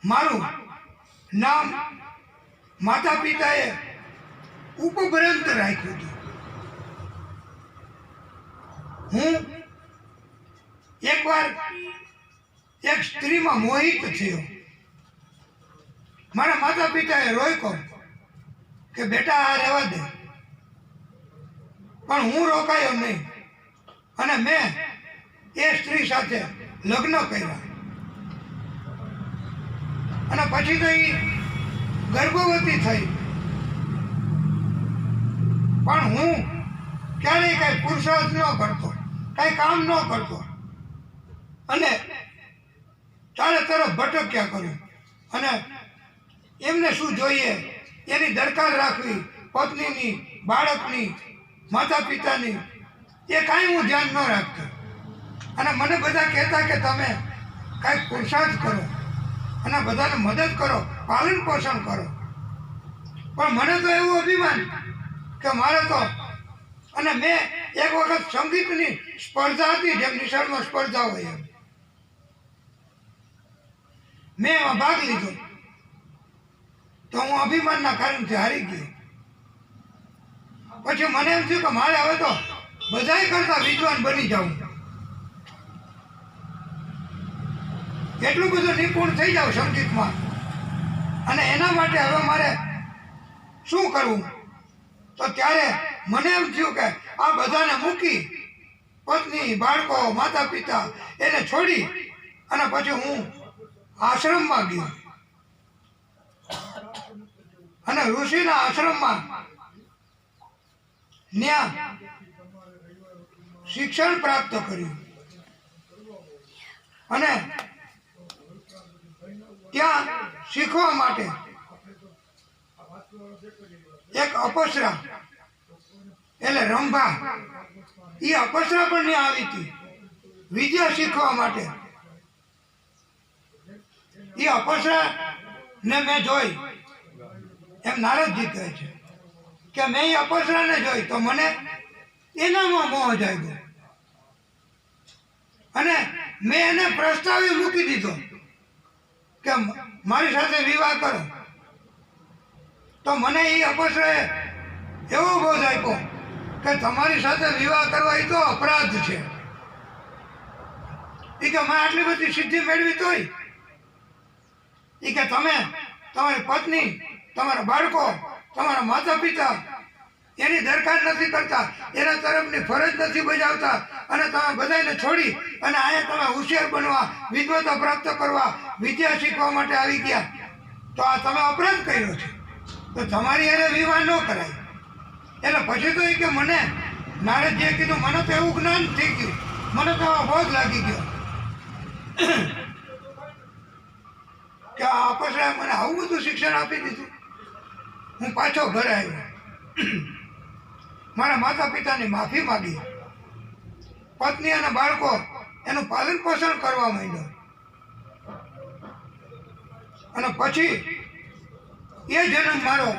Speaker 1: મારું નામ માતા પિતાએ ઉપગ્રંથ રાખ્યું હતું. હું એકવાર એક સ્ત્રીમાં મોહિત થયો. મારા માતા પિતાએ રોક્યો કે બેટા આ રહેવા દે, પણ હું રોકાયો નહીં અને મેં એ સ્ત્રી સાથે લગ્ન કર્યા. અને પછી તો એ ગર્ભવતી થઈ. પણ હું ક્યારેય કઈ પુરુષાર્થ ન કરતો, કઈ કામ ન કરતો અને ચારે તરફ ભટક્યા કર્યું. અને એમને શું જોઈએ એની દરકાર રાખવી, પત્નીની, બાળકની, માતા પિતાની, એ કાંઈ હું ધ્યાન ન રાખતો. અને મને બધા કહેતા કે તમે કાંઈક પુરુષાર્થ કરો અને બધાને મદદ કરો, પાલન પોષણ કરો. પણ મને તો એવું અભિમાન કે મારે તો, અને મેં એક વખત સંગીતની સ્પર્ધા હતી, જેમ નિશાળમાં સ્પર્ધા હોય એમ, મેં એમાં ભાગ લીધો. તો હું અભિમાનના કારણથી હારી ગયો. પછી મને એમ થયું કે મારે હવે તો બધાય કરતા વિદ્વાન બની જાઉં, એટલું બધું નિપુણ થઈ જાવ સંગીતમાં. અને એના માટે હવે મારે શું કરવું? તો ત્યારે મને એમ થયું કે આ બધાને મૂકી, પત્ની, બાળકો, માતા પિતા એને છોડી અને પછી હું આશ્રમમાં ગયો. અને ઋષિના આશ્રમમાં ત્યાં શિક્ષણ પ્રાપ્ત કર્યું. અને ત્યાં શીખવા માટે એક અપસરા, એટલે રંભા, એ અપસરા પણ ત્યાં આવી હતી વિદ્યા શીખવા માટે. એ અપસરા ને મેં જોઈ. એમ નારદજી કહે છે કે મેં એ અપસરાને જોઈ તો મને એનામાં મોહ જાગ્યો. અને મેં એને પ્રસ્તાવી મૂકી દીધો કે મારી સાથે વિવાહ કરો. તો મને એ અપસરાએ એવો બોધ આપ્યો કે તમારી સાથે વિવાહ કરવા એ તો અપરાધ છે. એ કે મેં આટલી બધી સિદ્ધિ મેળવી તોય, એ કે તમે તમારી પત્ની, તમારા બાળકો, તમારા માતા પિતા એની દરકાર નથી કરતા, એના તરફની ફરજ નથી બજાવતા, અને તમે બધાને છોડી અને અહીંયા તમે હોશિયાર બનવા, વિદ્વતા પ્રાપ્ત કરવા, વિદ્યા શીખવા માટે આવી ગયા. તો આ તમે અપરાધ કર્યો છે, તો તમારી એને વિવાહ ન કરાય. એટલે પછી તો એ કે મને નારદજીએ કીધું, મને તો એવું જ્ઞાન થઈ ગયું, મને તો બોધ લાગી ગયો કે આ અપસરાએ મને આવું બધું શિક્ષણ આપી દીધું. હું પાછો ઘરે આવ્યો, મારા માતા પિતાની માફી માગી, પત્ની અને બાળકો એનું પાલન પોષણ કરવા માંડ્યો. અને પછી એ જન્મ મારો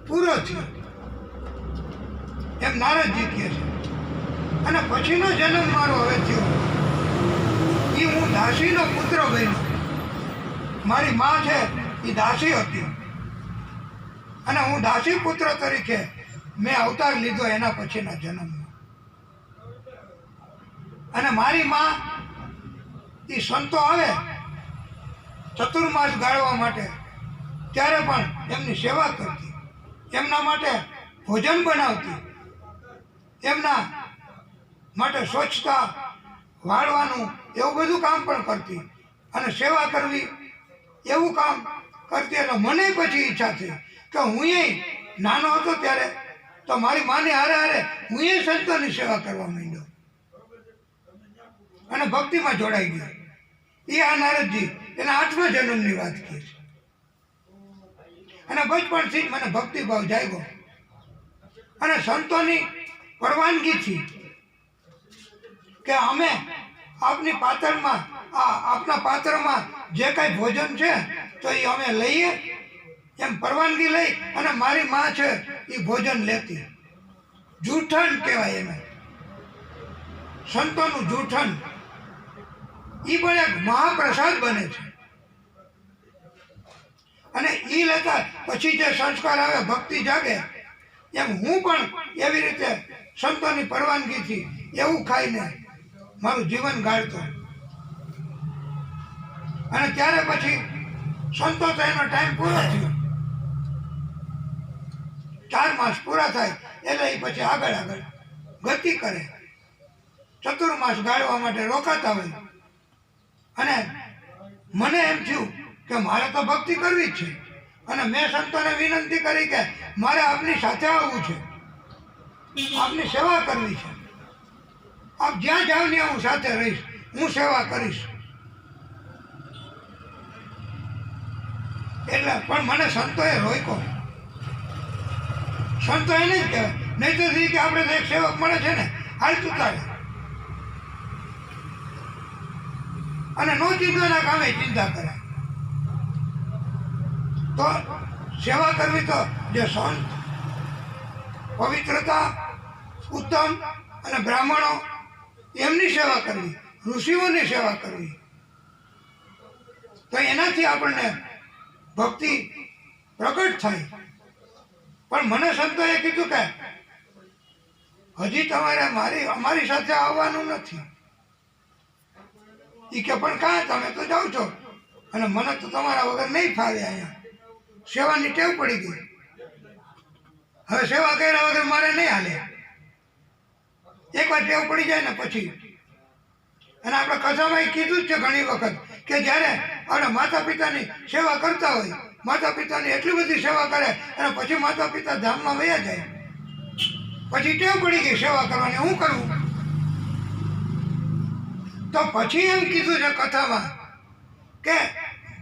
Speaker 1: પૂરો થયો, એમ નારદજી કહે છે. અને પછીનો જન્મ મારો હવે થયો, એ હું દાસીનો પુત્ર બન્યો. મારી માં છે એ દાસી હતી, અને હું દાસી પુત્ર તરીકે મેં અવતાર લીધો એના પછીના જન્મમાં. અને મારી માં એ સંતો આવે ચતુર્માસ ગાળવા માટે ત્યારે પણ એમની સેવા કરતી, એમના માટે ભોજન બનાવતી, એમના માટે સ્વચ્છતા વાળવાનું એવું બધું કામ પણ કરતી અને સેવા કરવી એવું કામ કરતી. એટલે મને પછી ઈચ્છા થઈ કે હું નાનો હતો ત્યારે તો મારી માની હારે હારે હું સંતોની સેવા કરવા માંડ્યો અને ભક્તિમાં જોડાઈ ગયો. એ આ નારદજી એના 8મા જન્મની વાત કહે છે. અને બચપણથી જ મને ભક્તિભાવ જાગ્યો અને સંતોની પરવાનગીથી કે અમે આપની પાત્રમાં આપના પાત્રમાં જે કાંઈ ભોજન છે તો એ અમે લઈએ એમ પરવાનગી લઈ અને મારી માં છે એ ભોજન લેતી. જૂઠણ કહેવાય એને, સંતોનું જૂઠણ. એ પણ એક મહાપ્રસાદ બને છે અને એ લેતા પછી જે સંસ્કાર આવે, ભક્તિ જાગે, એમ હું પણ એવી રીતે સંતોની પરવાનગીથી એવું ખાઈને મારું જીવન ગાળતો. અને ત્યારે પછી સંતો તો એનો ટાઈમ પૂરો થયો, 4 માસ પૂરા થાય એટલે એ પછી આગળ ગતિ કરે, ચતુર્માસ ગાળવા માટે રોકાતા હોય. અને મને એમ થયું કે મારે તો ભક્તિ કરવી જ છે અને મેં સંતોને વિનંતી કરી કે મારે આપની સાથે આવવું છે, આપની સેવા કરવી છે. આપ જ્યાં જાવ ત્યાં હું સાથે રહીશ, હું સેવા કરીશ. એટલે પણ મને સંતોએ રોક્યો. સંતો એને જ કહેવાય, નહીં તો કે આપણે તો એક સેવક મળે છે ને, હાલ તું તારે. અને નો ચિંતાના કામે ચિંતા કરે. તો સેવા કરવી તો જે સંત, પવિત્રતા, ઉત્તમ અને બ્રાહ્મણો એમની સેવા કરવી, ઋષિઓની સેવા કરવી, તો એનાથી આપણને ભક્તિ પ્રગટ થાય. પણ મને સંતોએ કીધું કે હજી તમારે અમારી સાથે આવવાનું નથી. એ કે પણ કાં તમે તો જાઓ છો અને મને તો તમારા વગર નહીં ફાવે. અહીંયા સેવાની ટેવ પડી ગઈ, હવે સેવા કર્યા વગર મારે નહીં હાલે. એકવાર ટેવ પડી જાય ને પછી. અને આપણે કથામાં કીધું જ છે ઘણી વખત કે જ્યારે આપણે માતા પિતાની સેવા કરતા હોય, માતા પિતાની એટલી બધી સેવા કરે અને પછી માતા પિતા ધામમાં વયા જાય, પછી ટેવ પડી ગઈ સેવા કરવાની, શું કરવું? તો પછી એમ કીધું છે કથામાં કે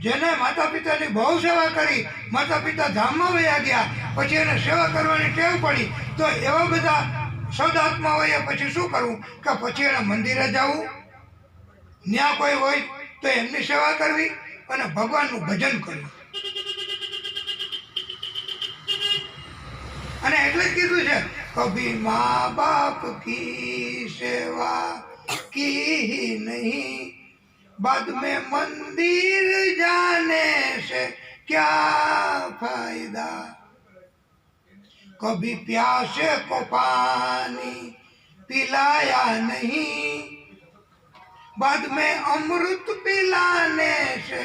Speaker 1: જેને માતા પિતાની બહુ સેવા કરી, માતા પિતા ધામમાં વયા ગયા, પછી એને સેવા કરવાની ટેવ પડી, તો એવા બધા સદાત્મા હોય પછી શું કરવું કે પછી એને મંદિરે જવું, ત્યાં કોઈ હોય તો એમની સેવા કરવી અને ભગવાનનું ભજન કરવું. અને એટલે જ કીધું છે કભી મા બાપ કી સેવા की नहीं, बाद में मंदिर जाने से क्या फायदा, कभी प्यासे को पानी पिलाया नहीं, बाद में अमृत पिलाने से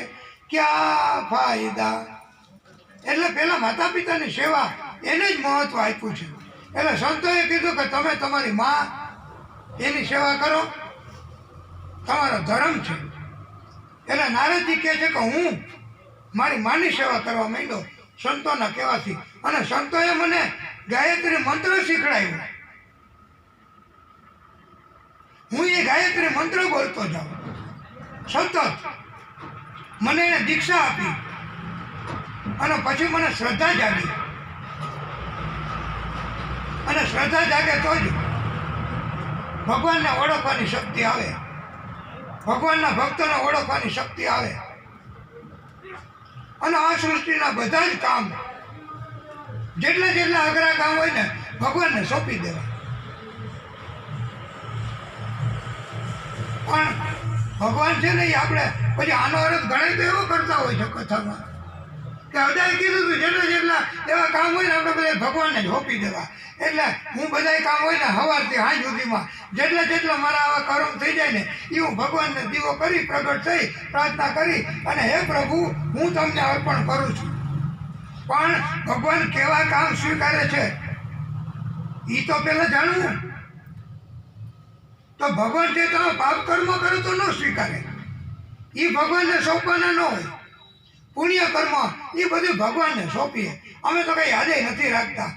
Speaker 1: क्या फायदा. એટલે પેલા માતા પિતાની સેવા એને જ મહત્વ આપ્યું છે. એટલે સંતોએ કીધું કે તમે તમારી માં એની સેવા કરો, તમારો ધર્મ છે. એટલે નારદજી કહે છે કે હું મારી માની સેવા કરવા માંડ્યો સંતોના કહેવાથી. અને સંતોએ મને ગાયત્રી મંત્ર શીખડાવ્યો. હું એ ગાયત્રી મંત્ર બોલતો જાઉં સતત. મને એને દીક્ષા આપી અને પછી મને શ્રદ્ધા જાગી. અને શ્રદ્ધા જાગે તો જ ભગવાનને ઓળખવાની શક્તિ આવે, ભગવાનના ભક્તોને ઓળખવાની શક્તિ આવે. અને આ સૃષ્ટિના બધા જ કામ, જેટલા જેટલા અઘરા કામ હોય ને, ભગવાનને સોંપી દેવા. પણ ભગવાન છે ને એ આપણે પછી આનો અર્થ ઘણા તો એવો કરતા હોય છે કથામાં કે હદાય કીધું હતું જેટલા જેટલા એવા કામ હોય ને આપણે બધા ભગવાનને જ સોંપી દેવા. એટલે હું બધા કામ હોય ને સવારથી સાંજ સુધીમાં જેટલા મારા આવા કર્મ થઈ જાય ને એ હું ભગવાનને દીવો કરી પ્રગટ થઈ પ્રાર્થના કરી અને હે પ્રભુ હું તમને અર્પણ કરું છું. પણ ભગવાન કેવા કામ સ્વીકારે છે એ તો પહેલાં જાણવું. તો ભગવાન જે તમે પાપ કર્મ કરો તો ન સ્વીકારે, એ ભગવાનને સોંપવાના ન હોય. પુણ્ય કર્મ એ બધું ભગવાનને સોંપીએ. અમે તો કંઈ યાદે નથી રાખતા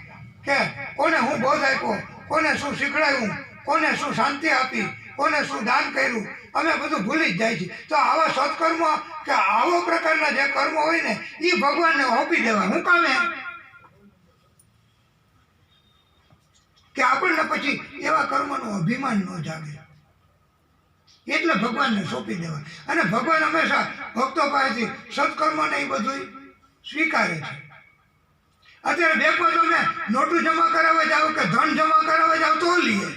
Speaker 1: કે કોને હું બોધ આપ્યો, કોને શું શીખડાયું, કોને શું શાંતિ આપી, કોને શું દાન કર્યું, અમે બધું ભૂલી જ જાય છે. તો આવા સત્કર્મ કે આવો પ્રકારના જે કર્મ હોય ને એ ભગવાનને સોંપી દેવા. હું કામે કે આપણને પછી એવા કર્મનું અભિમાન ન જાગે, એટલે ભગવાનને સોંપી દેવા. અને ભગવાન હંમેશા ભક્તો પાસેથી સત્કર્મને એ બધું સ્વીકારે છે. અત્યારે બેંકમાં તમે નોટું જમા કરાવવા જાઓ કે ધન જમા કરાવવા જાઓ તો લઈએ,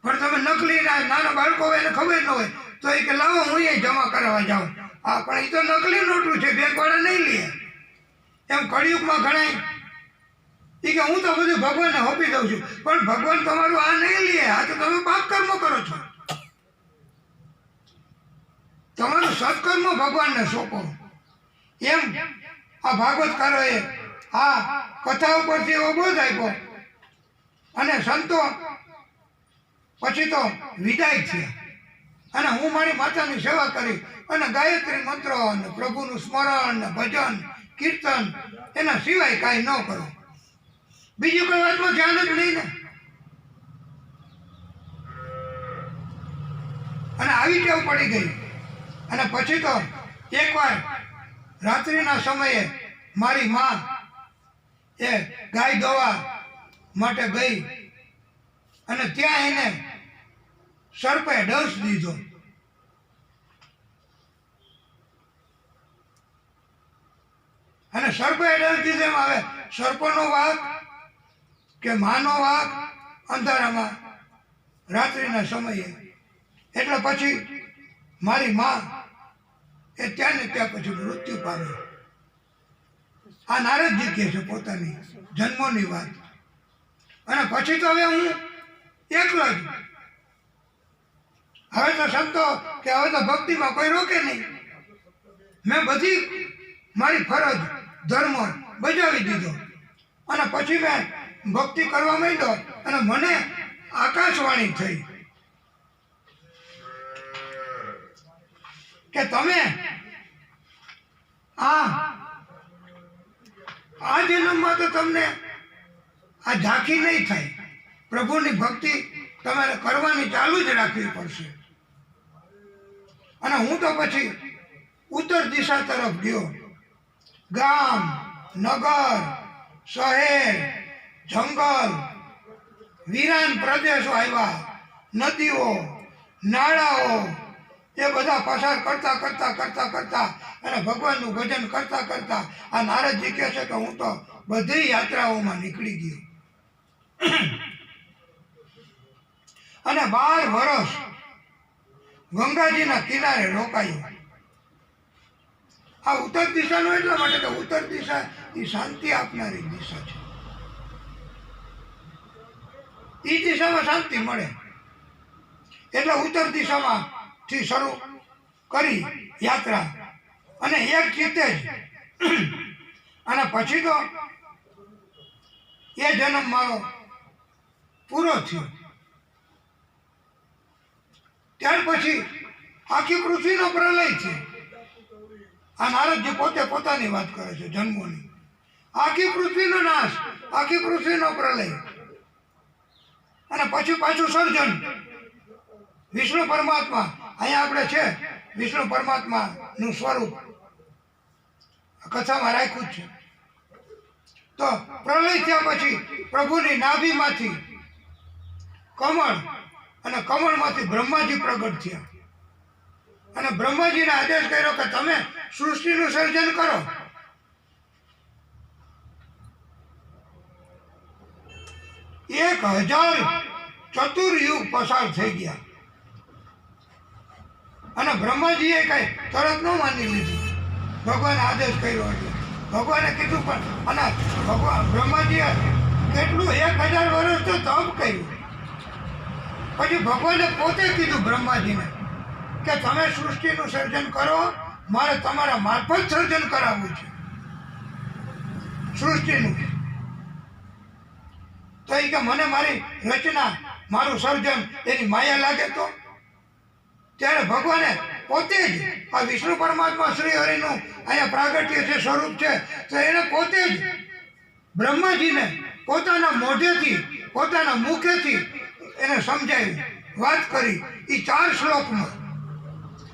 Speaker 1: પણ તમે નકલી નાના બાળકો હોય એને ખબર ન હોય તો એ કે લાવો હું એ જમા કરાવવા જાઉં. હા, પણ એ તો નકલી નોટું છે, બેંકવાળા નહીં લે. એમ કળિયુગમાં ઘણાય એ કે હું તો બધું ભગવાનને સોંપી દઉં છું, પણ ભગવાન તમારું આ નહીં લે. આ તો તમે પાપ કર્મ કરો છો. તમારું સત્કર્મ ભગવાનને સોંપો. એમ આ ભાગવતકારોએ આ કથા ઉપરથી એવો બોધ આપ્યો. અને સંતો પછી તો વિદાય થયા અને હું મારી માતાની સેવા કરી અને ગાયત્રી મંત્ર અને પ્રભુનું સ્મરણ ને ભજન કીર્તન એના સિવાય કાંઈ ન કરો. બીજી કોઈ વાતમાં ધ્યાન જ નહીં ને. અને આવી ટેવ પડી ગઈ. અને પછી તો એકવાર રાત્રિના સમયે મારી માં એ ગાય દોવા માટે ગઈ અને ત્યાં એને સર્પે ડંસ દીધો. અને સર્પે ડંસ દીધો એમ આવે સર્પનો વાઘ કે માનો વાઘ અંધારામાં રાત્રિના સમયે. એટલે પછી મારી માં એ ત્યાં ને ત્યાં પછી મૃત્યુ પામી. આ નારદજી કહે છે પોતાની જન્મોની વાત. અને પછી તો હવે હું એકલો જ. હવે તો સંતો કે હવે તો ભક્તિમાં કોઈ રોકે નહીં. મેં બધી મારી ફરજ ધર્મ બજાવી દીધો અને પછી મેં ભક્તિ કરવા માંડ્યો અને મને આકાશવાણી થઈ કે તમે આ જન્મમાં તો તમને આ ઝાંખી નહીં થાય. પ્રભુની ભક્તિ તમારે કરવાની ચાલુ જ રાખવી પડશે. અને હું તો પછી ઉત્તર દિશા તરફ ગયો. ગામ, નગર, શહેર, જંગલ, વિરાન પ્રદેશો આવ્યા, નદીઓ, નાળાઓ એ બધા પસાર કરતા કરતા કરતા કરતા અને ભગવાનનું ભજન કરતા કરતા આ નારદજી કહે છે કે હું તો બધી યાત્રાઓમાં નીકળી ગયો. અને 12 વર્ષ ગંગાજીના કિનારે રોકાયો. આ ઉત્તર દિશાનું એટલા માટે કે ઉત્તર દિશા એ શાંતિ આપનારી દિશા છે. એ દિશામાં શાંતિ મળે એટલે ઉત્તર દિશામાં થી શરૂ કરી યાત્રા અને એક ચિત્તે જ. અને પછી તો એ જન્મ મારો પૂરો થયો. ત્યાર પછી આખી પૃથ્વીનો પ્રલય છે. આ નારદજી પોતે પોતાની વાત કરે છે જન્મોની. આખી પૃથ્વીનો નાશ, આખી પૃથ્વીનો પ્રલય અને પછી પાછું સર્જન. વિષ્ણુ પરમાત્મા અહીંયા આપણે છે. વિષ્ણુ પરમાત્માનું સ્વરૂપ કથામાં રાખ્યું જ છે. તો પ્રલય થયા પછી પ્રભુની નાભીમાંથી કમળ અને કમળમાંથી બ્રહ્માજી પ્રગટ થયા અને બ્રહ્માજીને આદેશ કર્યો કે તમે સૃષ્ટિનું સર્જન કરો. એક 1000 ચતુર્યુગ પસાર થઈ ગયા અને બ્રહ્માજીએ કઈ તરત ન માની લીધું. ભગવાન આદેશ કર્યો એટલે ભગવાને કીધું પણ અને ભગવાન બ્રહ્માજીએ કેટલું 1000 વર્ષ તો તપ કર્યું. પછી ભગવાને પોતે કીધું બ્રહ્માજીને કે તમે સૃષ્ટિનું સર્જન કરો, મારે તમારા મારફત સર્જન કરાવવું છે સૃષ્ટિનું. તો એ કે મને મારી રચના, મારું સર્જન એની માયા લાગે તો. ત્યારે ભગવાને પોતે જ આ વિષ્ણુ પરમાત્મા શ્રી હરિનું અહીંયા પ્રાગટ્ય છે, સ્વરૂપ છે, તો એણે પોતે જ બ્રહ્માજીને પોતાના મોઢેથી, પોતાના મુખેથી એને સમજાવી, વાત કરી એ 4 શ્લોકમાં.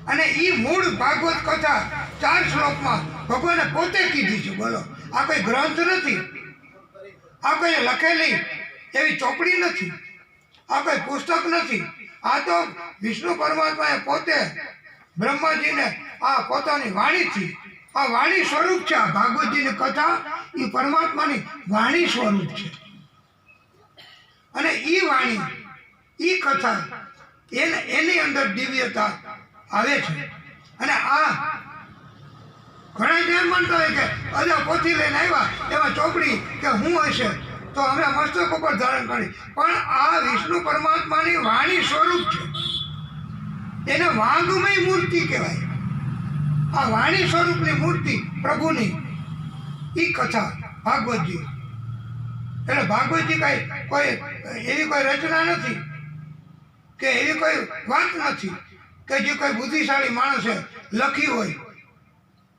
Speaker 1: અને એ મૂળ ભાગવત કથા 4 શ્લોકમાં ભગવાને પોતે કીધી છે. બોલો, આ કોઈ ગ્રંથ નથી, આ કોઈ લખેલી એવી ચોપડી નથી, આ કોઈ પુસ્તક નથી. આ તો વિષ્ણુ પરમાત્માએ પોતે બ્રહ્માજીને આ પોતાની વાણીથી, આ વાણી સ્વરૂપ છે. આ ભાગવતજીની કથા એ પરમાત્માની વાણી સ્વરૂપ છે. અને એ વાણી, એ કથા, એની અંદર દિવ્યતા આવે છે. અને આ ઘણા એમ માનતા હોય કે અજા પોથી લઈને આવ્યા, એમાં ચોપડી કે હું હશે તો અમે મસ્તક ઉપર ધારણ કરી. પણ આ વિષ્ણુ પરમાત્માની વાણી સ્વરૂપ છે. એને વાંગમય મૂર્તિ કહેવાય. આ વાણી સ્વરૂપની મૂર્તિ પ્રભુની એ કથા ભાગવતજી. એટલે ભાગવતજી કાંઈ કોઈ એવી કોઈ રચના નથી કે એવી કોઈ વાત નથી કે જે કોઈ બુદ્ધિશાળી માણસે લખી હોય.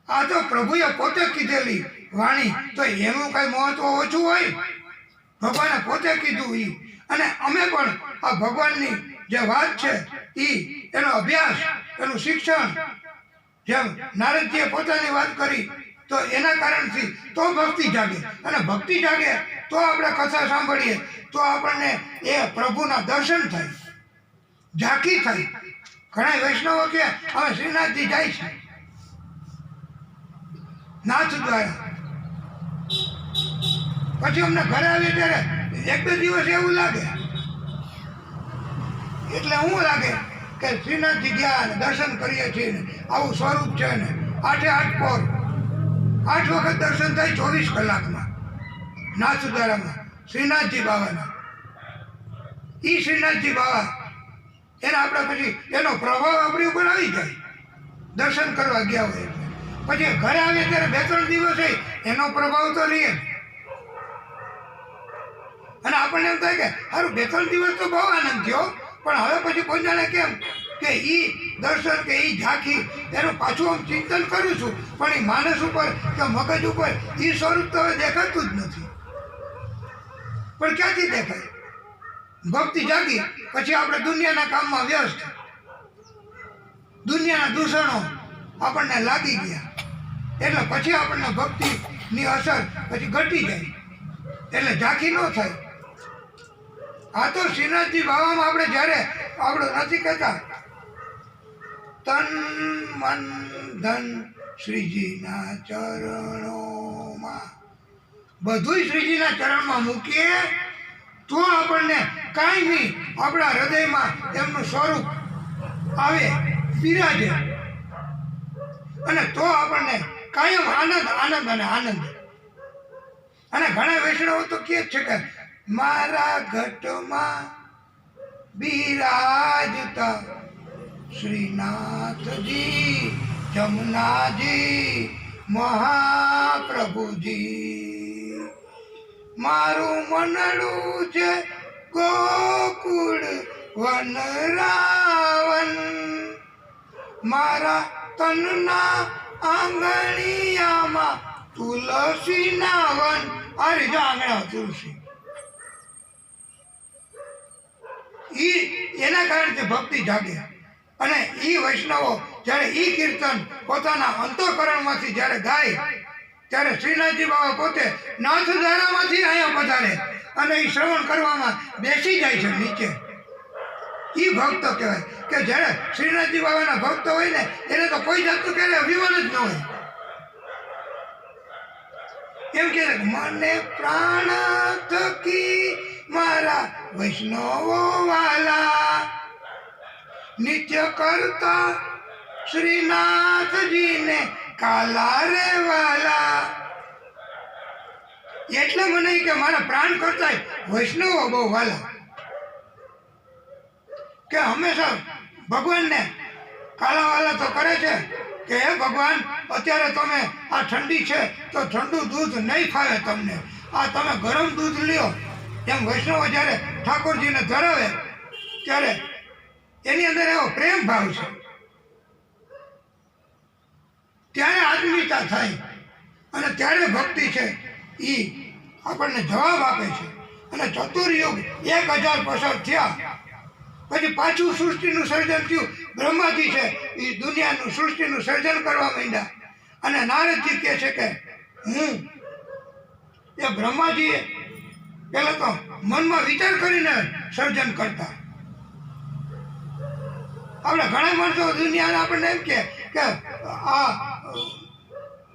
Speaker 1: આ તો પ્રભુએ પોતે કીધેલી વાણી. તો એનું કઈ મહત્વ ઓછું હોય? ભગવાને પોતે કીધું એ. અને અમે પણ આ ભગવાનની જે વાત છે એ, એનો અભ્યાસ, એનું શિક્ષણ, જેમ નારદજીએ પોતાની વાત કરી તો એના કારણથી તો ભક્તિ જાગે. અને ભક્તિ જાગે તો આપણે કથા સાંભળીએ તો આપણને એ પ્રભુના દર્શન થાય, ઝાંખી થાય. ઘણા વૈષ્ણવો કે અમે શ્રીનાથજી જાય છે નાથ દ્વારા, પછી અમને ઘરે આવીએ ત્યારે 1-2 દિવસ એવું લાગે. એટલે શું લાગે કે શ્રીનાથજી ગયા ને દર્શન કરીએ છીએ ને આવું સ્વરૂપ છે ને 8-8 પોર 8 વખત દર્શન થાય 24 કલાકમાં નાથ દ્વારામાં શ્રીનાથજી બાવાના. એ શ્રીનાથજી બાવા એને આપણે પછી એનો પ્રભાવ આપણી ઉપર આવી જાય દર્શન કરવા ગયા હોય. પછી ઘરે આવીએ ત્યારે 2-3 દિવસ હોય એનો પ્રભાવ તો રહે. અને આપણને એમ થાય કે સારું 2-3 દિવસ તો બહુ આનંદ થયો, પણ હવે પછી કોઈ જાણે કેમ કે એ દર્શન કે એ ઝાંખી એનું પાછું આમ ચિંતન કરું છું, પણ એ માનસ ઉપર કે મગજ ઉપર એ સ્વરૂપ તો હવે દેખાતું જ નથી. પણ ક્યાંથી દેખાય? ભક્તિ જાગી પછી આપણે દુનિયાના કામમાં વ્યસ્ત, દુનિયાના દૂષણો આપણને લાગી ગયા, એટલે પછી આપણને ભક્તિની અસર પછી ઘટી જાય, એટલે ઝાંખી ન થાય. આ તો શ્રીનાથજી બાવામાં આપણે જ્યારે આપણે નથી કહેતા તન મન ધન શ્રીજીના ચરણોમાં, બધું શ્રીજીના ચરણમાં મૂકીએ તો આપણને કાંઈ નહીં આપણા હૃદયમાં એમનું સ્વરૂપ આવે, બિરાજે. અને તો આપણને કાયમ આનંદ આનંદ અને આનંદ. અને ઘણા વૈષ્ણવો તો કહે છે કે મારા ઘટમાં બિરાજતા શ્રીનાથજી જમનાજી મહાપ્રભુજી, મારું મનડું છે ગોકુળ વનરાવન, મારા તનના આંગણિયામાં તુલસીના વન. આ રીતે આંગણા તુલસી. એના કારણે ભક્તિ જાગે. અને એ વૈષ્ણવો જ્યારે એ કીર્તન પોતાના અંતઃકરણમાંથી જ્યારે ગાય ત્યારે શ્રીનાથજી બાબા પોતે નાથધારામાંથી અહીંયા પધારે અને એ શ્રવણ કરવામાં બેસી જાય છે નીચે. એ ભક્ત કહેવાય કે જ્યારે શ્રીનાથજી બાબાના ભક્ત હોય ને એને તો કોઈ જાતનું ક્યારે અભિમાન જ ન હોય. એમ કે મને પ્રાણ થકી મારા વૈષ્ણવો વાલા નિત્ય કરતા શ્રીનાથજીને કાલા રે વાલા. એટલે મને કે મારા પ્રાણ કરતા વૈષ્ણવો બહુ વાલા, કે હંમેશા ભગવાનને કાલા વાલા તો કરે છે કે હે ભગવાન, અત્યારે તમે આ ઠંડી છે તો ઠંડુ દૂધ નહીં ફાવે તમને, આ તમે ગરમ દૂધ લ્યો. એમ વૈષ્ણવ જ્યારે ઠાકોરજીને ધરાવે ત્યારે એની અંદર એવો પ્રેમ ભાવ છે, ત્યારે આત્મીયતા થાય અને ત્યારે ભક્તિ છે એ આપણને જવાબ આપે છે. અને ચતુર્યુગ 1000 પસાર થયા પછી પાછું સૃષ્ટિનું સર્જન થયું. બ્રહ્માજી છે એ દુનિયાનું સૃષ્ટિનું સર્જન કરવા માંડ્યા. અને નારદજી કહે છે કે હું એ બ્રહ્માજીએ પહેલાં તો મનમાં વિચાર કરીને સર્જન કરતા. આપણે ઘણા માણસો દુનિયાને આપણને એમ કે આ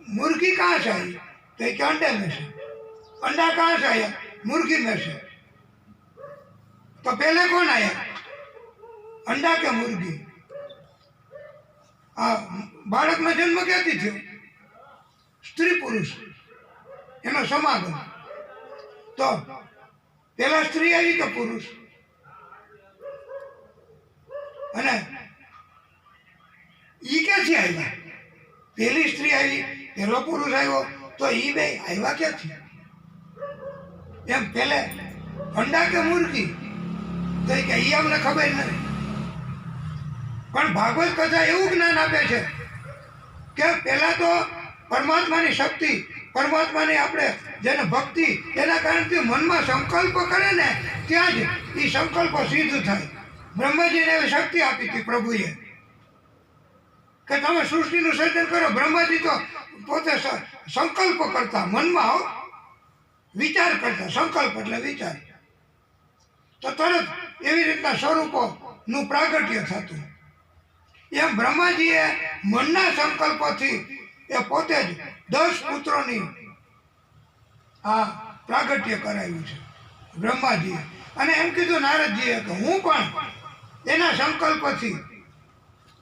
Speaker 1: मुर्गी कहाँ से आई? तो एक अंडे में से. अंडा कहाँ से आया? मुर्गी में से. तो पहले कौन आया, अंडा के मुर्गी? बालक में जन्म क्याथी थयो? स्त्री पुरुष एनो समागम. तो पहला स्त्री आई तो पुरुष, અને ઈ ક્યાંથી આવ્યા? પહેલી સ્ત્રી આવી, પહેલો પુરુષ આવ્યો, તો ઈ બે આવ્યા ક્યાંથી? એમ પહેલે અંડા કે મુર્ગી? તો કે ઈ અમને ખબર નથી. પણ ભાગવત કથા એવું જ્ઞાન આપે છે કે પહેલા તો પરમાત્માની શક્તિ, પરમાત્માની આપણે જેને ભક્તિ, એના કારણથી મનમાં સંકલ્પ કરે ને ત્યાં જ એ સંકલ્પ સિદ્ધ થાય. બ્રહ્માજીને એવી શક્તિ આપી હતી પ્રભુએ કે તમે સૃષ્ટિનું સર્જન કરો. બ્રહ્માજી તો પોતે સંકલ્પ કરતા, મનમાં વિચાર કરતા. સંકલ્પ એટલે વિચાર. તો તરત એવી રીતના સ્વરૂપોનું પ્રાગટ્ય થતું. એમ બ્રહ્માજીએ મનના સંકલ્પથી એ પોતે જ 10 પુત્રોની આ પ્રાગટ્ય કરાવ્યું છે બ્રહ્માજીએ. અને એમ કીધું નારદજીએ કે હું પણ એના સંકલ્પથી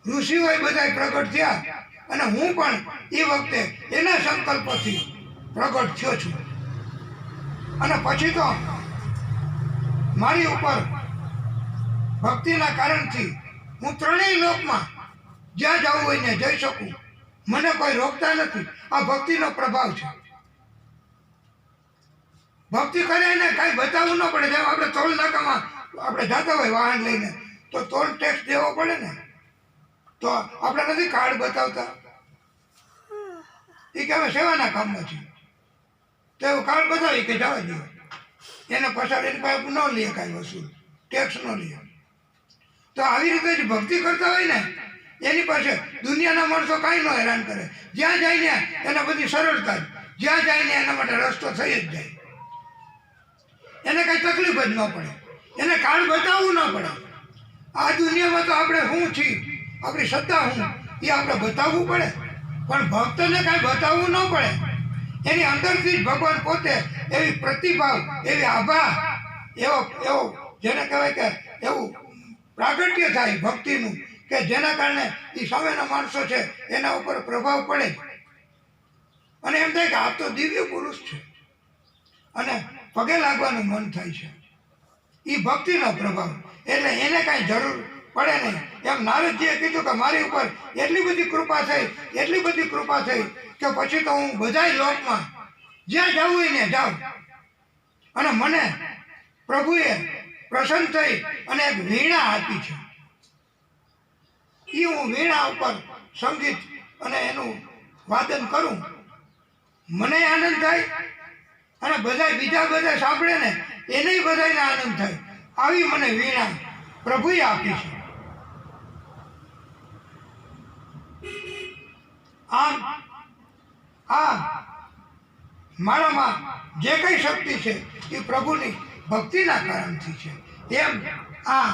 Speaker 1: ઋષિઓએ બધા પ્રગટ થયા અને હું પણ એ વખતે એના સંકલ્પથી પ્રગટ થયો છું. અને પછી તો મારી ઉપર ભક્તિના કારણથી હું ત્રણેય લોકમાં જ્યાં જવું હોય ને જઈ શકું. મને કોઈ રોકતા નથી. આ ભક્તિનો પ્રભાવ છે. ભક્તિ કરે ને કાંઈ બતાવવું ન પડે. જેમ આપણે ટોલ નાકામાં આપણે જતા હોય વાહન લઈને તો ટોલ ટેક્સ દેવો પડે ને, તો આપણે નથી કાર્ડ બતાવતા. એ કે અમે સેવાના કામમાં છીએ, તો એવું કાર્ડ બતાવી કે જવા દો. એને પછાડીને કાંઈ ન લે, કાંઈ વસૂલ ટેક્સ ન લે. તો આવી રીતે જ ભક્તિ કરતા હોય ને એની પાસે દુનિયાના માણસો કાંઈ ન હેરાન કરે. જ્યાં જાય ને એને બધી સરળતા જ, જ્યાં જાય ને એના માટે રસ્તો થઈ જ જાય. એને કાંઈ તકલીફ જ ન પડે, એને કાર્ડ બતાવવું ન પડે. આ દુનિયામાં તો આપણે શું છીએ, આપણી સત્તા શું, એ આપણે બતાવવું પડે. પણ ભક્તને કાંઈ બતાવવું ન પડે. એની અંદરથી જ ભગવાન પોતે એવી પ્રતિભાવ, એવી આભા, એવો જેને કહેવાય કે એવું પ્રાગટ્ય થાય ભક્તિનું કે જેના કારણે એ સામેના માણસો છે એના ઉપર પ્રભાવ પડે અને એમ થાય કે આ તો દિવ્ય પુરુષ છે અને પગે લાગવાનું મન થાય છે. એ ભક્તિનો પ્રભાવ. એટલે એને કાંઈ જરૂર પડે નહીં. એમ નારદજીએ કીધું કે મારી ઉપર એટલી બધી કૃપા થઈ, એટલી બધી કૃપા થઈ કે પછી તો હું બધાય લોકમાં જ્યાં જવું હોય ને જાઉં. અને મને પ્રભુએ પ્રસન્ન થઈ અને એક વીણા આપી છે. એ હું વીણા ઉપર સંગીત અને એનું વાદન કરું, મને આનંદ થાય અને બીજા બધા સાંભળે ને એને બધાને આનંદ થાય. આવી મને વીણા પ્રભુએ આપી છે. આમ આ મારામાં જે કઈ શક્તિ છે એ પ્રભુની ભક્તિના કારણથી છે. એમ આ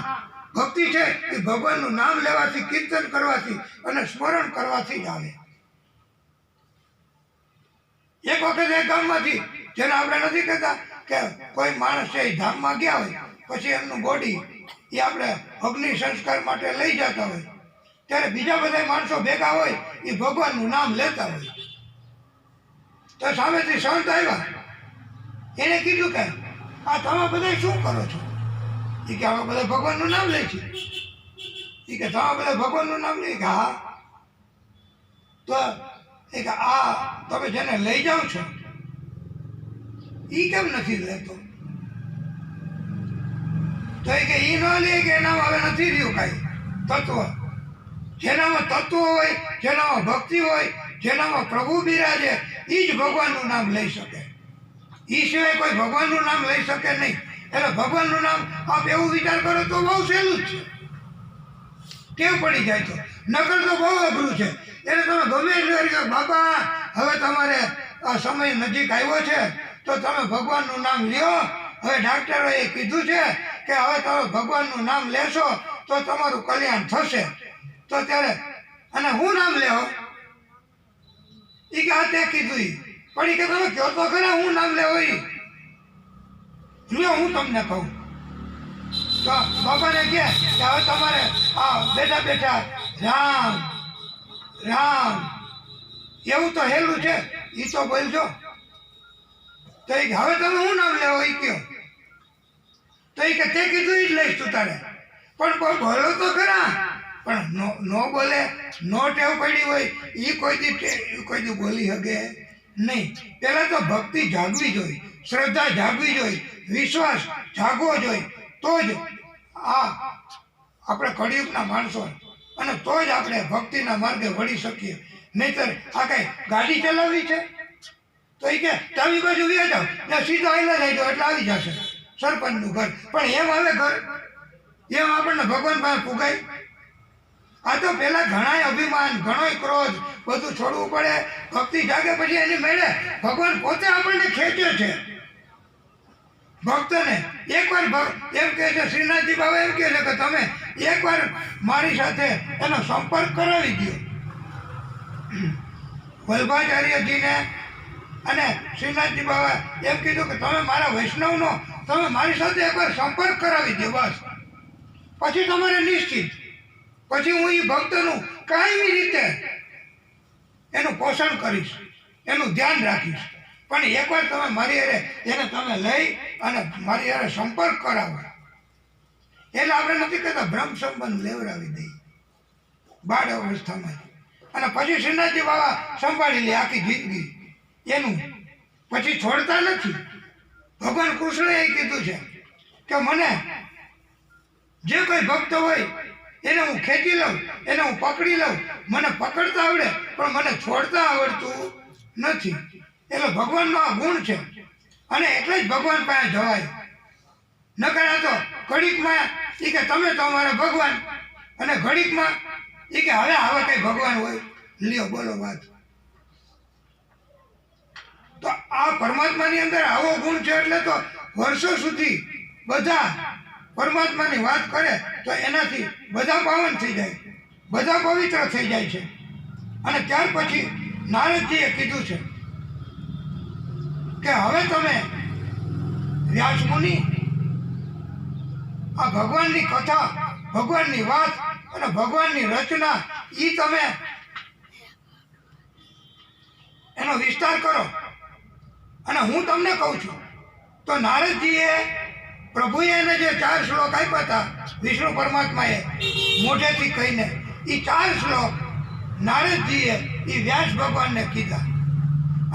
Speaker 1: ભક્તિ છે એ ભગવાનનું નામ લેવાથી, કીર્તન કરવાથી અને સ્મરણ કરવાથી જ આવે. એક વખત એક ગામમાંથી, જેને આપણે નથી કહેતા કે કોઈ માણસ છે એ ધામમાં ગયા હોય પછી એમનું બોડી એ આપણે અગ્નિ સંસ્કાર માટે લઈ જતા હોય, ત્યારે બીજા બધા માણસો ભેગા હોય એ ભગવાનનું નામ લેતા હોય. તો સામેથી સંત આવ્યા, એને કીધું કે આ તમે બધા શું કરો છો? એ કે અમે બધા ભગવાનનું નામ લે છે. એ કે તમે બધા ભગવાનનું નામ લે? કે હા. તો એ કે આ તમે જેને લઈ જાઓ છો એ કેમ નથી લેતો? તો એ કે એ ન લે કે એનામાં હવે નથી રહ્યું કાંઈ તત્વ. જેનામાં તત્વ હોય, જેનામાં ભક્તિ હોય, જેનામાં પ્રભુ બિરાજે એ જ ભગવાનનું નામ લઈ શકે. એ સિવાય કોઈ ભગવાનનું નામ લઈ શકે નહીં. એટલે ભગવાનનું નામ આપ એવું વિચાર કરો તો બહુ સહેલું જ છે, ટેવ પડી જાય તો. નકર તો બહુ અઘરું છે. એટલે તમે ગમે એટલું કે બાબા હવે તમારે આ સમય નજીક આવ્યો છે તો તમે ભગવાનનું નામ લ્યો. હવે ડાક્ટરોએ કીધું છે કે હવે તમે ભગવાનનું નામ લેશો તો તમારું કલ્યાણ થશે. તો ત્યારે અને હું નામ લેવો? એ કે આ તે કીધું. પણ એ કે તમે કહો તો ખરા હું નામ લેવો? લ્યો હું તમને કહું. તો બાબાને કહે કે હવે તમારે આ બેઠા બેઠા રામ રામ એવું તો હેલું છે, એ તો બોલજો. તો એ હવે તમે હું નામ લેવો એ કહો. તો એ કે તે કીધું એ જ લઈશ તું તારે. પણ બોલો તો ખરા. પણ નો બોલે, નો ટેવ પડી હોય એ કોઈ દી બોલી શકે નહીં. પહેલાં તો ભક્તિ જાગવી જોઈએ, શ્રદ્ધા જાગવી જોઈએ, વિશ્વાસ જાગવો જોઈએ. તો જ આ આપણે કળિયુગના માણસો અને તો જ આપણે ભક્તિના માર્ગે વળી શકીએ. નહીંતર આ કાંઈ ગાડી ચલાવવી છે તો એ કે ચાવી બાજુ વ્યા જાઓ ને સીધા આવેલા જાય તો એટલે આવી જશે સરપંચનું ઘર. પણ એમ આવે ઘર, એમ આપણને ભગવાન પાસે પુગાય? આ તો પહેલાં ઘણાય અભિમાન, ઘણોય ક્રોધ બધું છોડવું પડે. ભક્તિ જાગે પછી એની મેળે ભગવાન પોતે આપણને ખેંચે છે. ભક્તને એકવાર એમ કહે છે, શ્રીનાથજી બાબા એમ કહે છે કે તમે એકવાર મારી સાથે એનો સંપર્ક કરાવી દો. વલ્ભાચાર્યજીને અને શ્રીનાથજી બાબા એમ કીધું કે તમે મારા વૈષ્ણવનો તમે મારી સાથે એકવાર સંપર્ક કરાવી દો બસ. પછી તમારે નિશ્ચિત, પછી હું એ ભક્તનું કાયમી રીતે એનું પોષણ કરીશ, એનું ધ્યાન રાખીશ. પણ એકવાર તમે મારી હારે એને તમે લઈ અને મારી હારે સંપર્ક કરાવો. એટલે આપણે નથી કહેતા બ્રહ્મ સંબંધ લેવડાવી દઈએ બાળ અવસ્થામાં. અને પછી શ્રીનાથજી બાબા સંભાળી લે આખી જિંદગી એનું, પછી છોડતા નથી. ભગવાન કૃષ્ણએ કીધું છે કે મને જે કોઈ ભક્ત હોય એને હું ખેંચી લઉં, એને હું પકડી લઉં. મને પકડતા આવડે પણ મને છોડતા આવડતું નથી. એટલે ભગવાનનો આ ગુણ છે અને એટલે જ ભગવાન પાસે જવાય. નકર આ તો ઘડીકમાં એ કે તમે તો અમારા ભગવાન, અને ઘડીકમાં એ કે હવે કઈ ભગવાન હોય? લ્યો બોલો વાત. તો આ પરમાત્માની અંદર આવો ગુણ છે એટલે તો વર્ષો સુધી બધા પરમાત્માની વાત કરે તો એનાથી બધા પાવન થઈ જાય, બધા પવિત્ર થઈ જાય છે. અને ત્યાર પછી નારદજીએ કીધું છે કે હવે તમે વ્યાસ મુનિ આ ભગવાનની કથા, ભગવાનની વાત અને ભગવાનની રચના એ તમે એનો વિસ્તાર કરો. અને હું તમને કહું છું. તો નારદજીએ પ્રભુએ એને જે 4 શ્લોક આપ્યા હતા વિષ્ણુ પરમાત્માએ મોઢેથી કહીને, એ 4 શ્લોક નારદજીએ એ વ્યાસ ભગવાનને કીધા.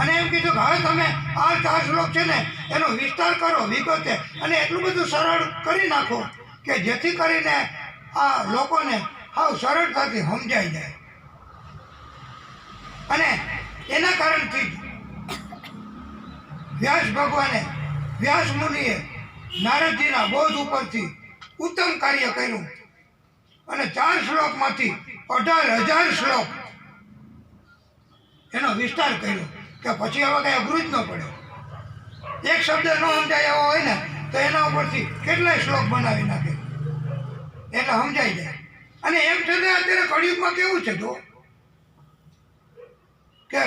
Speaker 1: અને એમ કીધું કે હવે તમે આ 4 શ્લોક છે ને એનો વિસ્તાર કરો વિગતે, અને એટલું બધું સરળ કરી નાખો કે જેથી કરીને આ લોકોને હાવ સરળતાથી સમજાઈ જાય. અને એના કારણથી વ્યાસ ભગવાને, વ્યાસ મુનિએ નારદજીના બોધ ઉપરથી ઉત્તમ કાર્ય કર્યું. અને 4 શ્લોકમાંથી 18,000 શ્લોક એનો વિસ્તાર કર્યો કે પછી હવે કઈ અઘરું જ ન પડે. એક શબ્દ ન સમજાય એવો હોય ને તો એના ઉપરથી કેટલાય શ્લોક બનાવી નાખે એટલે સમજાઈ જાય. અને એમ છતાં અત્યારે કળિયુગમાં કેવું છે જો કે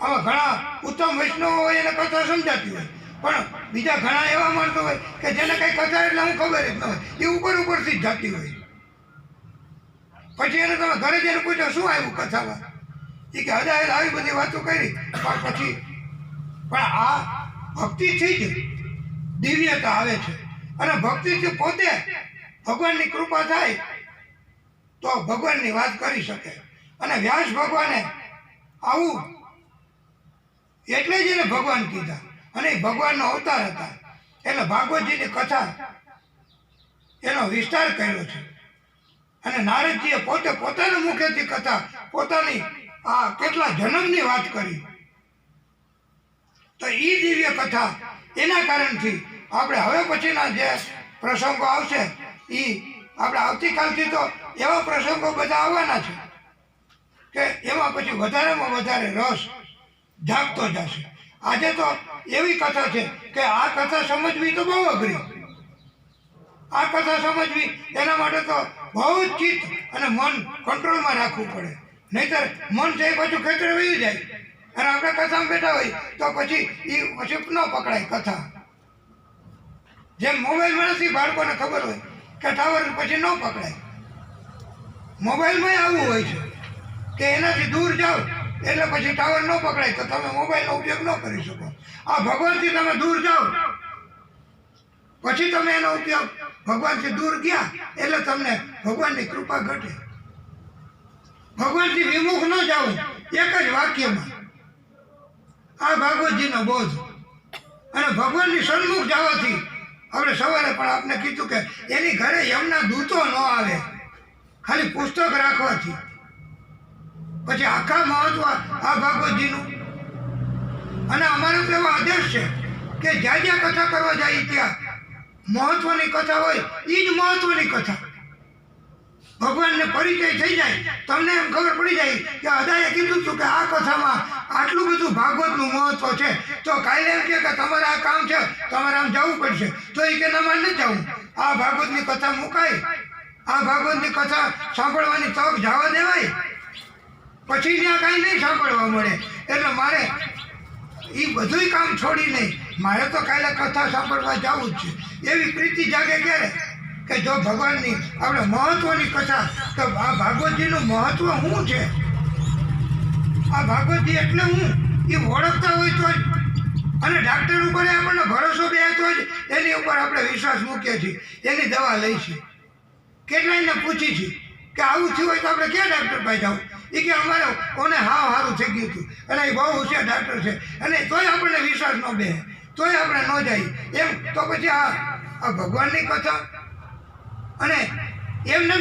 Speaker 1: આમાં ઘણા ઉત્તમ વૈષ્ણવો હોય એને કથા સમજાતી હોય, પણ બીજા ઘણા એવા માણસો હોય કે જેને કઈ કથા એટલે હું ખબર જ ન હોય, એ ઉપરથી જ જતી હોય. પછી એને તમે ઘરે જઈને પૂછો શું આવ્યું કથામાં, એ કે હજાર આવી બધી વાતો કરી, પણ પછી પણ આ ભક્તિથી જ દિવ્યતા આવે છે. અને ભક્તિથી પોતે ભગવાનની કૃપા થાય તો ભગવાનની વાત કરી શકે. અને વ્યાસ ભગવાને આવું એટલે જ એને ભગવાન કીધા, અને એ ભગવાનનો અવતાર હતા. એટલે ભાગવતજીની કથા એનો વિસ્તાર કર્યો છે. અને નારદજીએ પોતે પોતાના મુખેથી કથા પોતાની આ કેટલા જન્મની વાત કરી. તો એ દિવ્ય કથા એના કારણથી આપણે હવે પછીના જે પ્રસંગો આવશે એ આપણે આવતીકાલથી તો એવા પ્રસંગો બધા આવવાના છે કે એમાં પછી વધારેમાં વધારે રસ જાગતો જશે. આજે તો એવી કથા છે કે આ કથા સમજવી તો બહુ અઘરી. આ કથા સમજવી એના માટે તો બહુ જ ચિત્ત અને મન કંટ્રોલમાં રાખવું પડે, નહીંતર મન છે એ પાછું ખેતરે વહી જાય. અને આપણે કથામાં બેઠા હોય તો પછી એ પછી ન પકડાય કથા. જેમ મોબાઈલમાં નથી, બાળકોને ખબર હોય કે ટાવર પછી ન પકડાય. મોબાઈલમાં આવું હોય છે કે એનાથી દૂર જાઓ એટલે પછી ટાવર ન પકડાય તો તમે મોબાઈલનો ઉપયોગ ન કરી શકો. આ ભગવાનથી તમે દૂર જાઓ પછી તમે એનો ઉપયોગ, ભગવાનથી દૂર ગયા એટલે તમને ભગવાનની કૃપા ઘટે. ભગવાનથી વિમુખ ન જાઓ એક જ વાક્યમાં આ ભાગવતજીનો બોધ. અને ભગવાનની સન્મુખ જવાથી આપણે સવારે પણ આપને કીધું કે એની ઘરે યમના દૂતો ન આવે, ખાલી પુસ્તક રાખવાથી. પછી આખા મહત્વ આ ભાગવતજીનું. અને અમારો તો એવો આદેશ છે કે જ્યાં જ્યાં કથા કરવા જાય ત્યાં મહત્વની કથા હોય એ જ મહત્વની કથા. ભગવાનને પરિચય થઈ જાય, તમને એમ ખબર પડી જાય કે અદાએ કીધું હતું કે આ કથામાં આટલું બધું ભાગવતનું મહત્વ છે, તો કાલે એમ કે તમારે આ કામ છે, તમારે આમ જવું પડશે, તો એ કે તમારે નથી જવું. આ ભાગવતની કથા મુકાય, આ ભાગવતની કથા સાંભળવાની તક જવા દેવાય, પછી ત્યાં કાંઈ નહીં સાંભળવા મળે. એટલે મારે એ બધું કામ છોડી નહીં, મારે તો કાલે કથા સાંભળવા જવું જ છે. એવી પ્રીતિ જાગે ક્યારે કે જો ભગવાનની આપણે મહત્વની કથા, તો આ ભાગવતજીનું મહત્વ શું છે, આ ભાગવતજી એટલે હું એ ઓળખતા હોય તો જ. અને ડાક્ટર ઉપર આપણને ભરોસો બે તો જ એની ઉપર આપણે વિશ્વાસ મૂકીએ છીએ, એની દવા લઈ છીએ. કેટલાયને પૂછી છીએ કે આવું થયું હોય તો આપણે ક્યાં ડાક્ટર પાસે જાવ, એ કે અમારે કોને હાવ સારું થઈ ગયું હતું અને એ બહુ હોશિયાર ડાક્ટર છે, અને તોય આપણને વિશ્વાસ ન બે, તોય આપણે ન જઈએ એમ. તો પછી આ ભગવાનની કથા અને એમને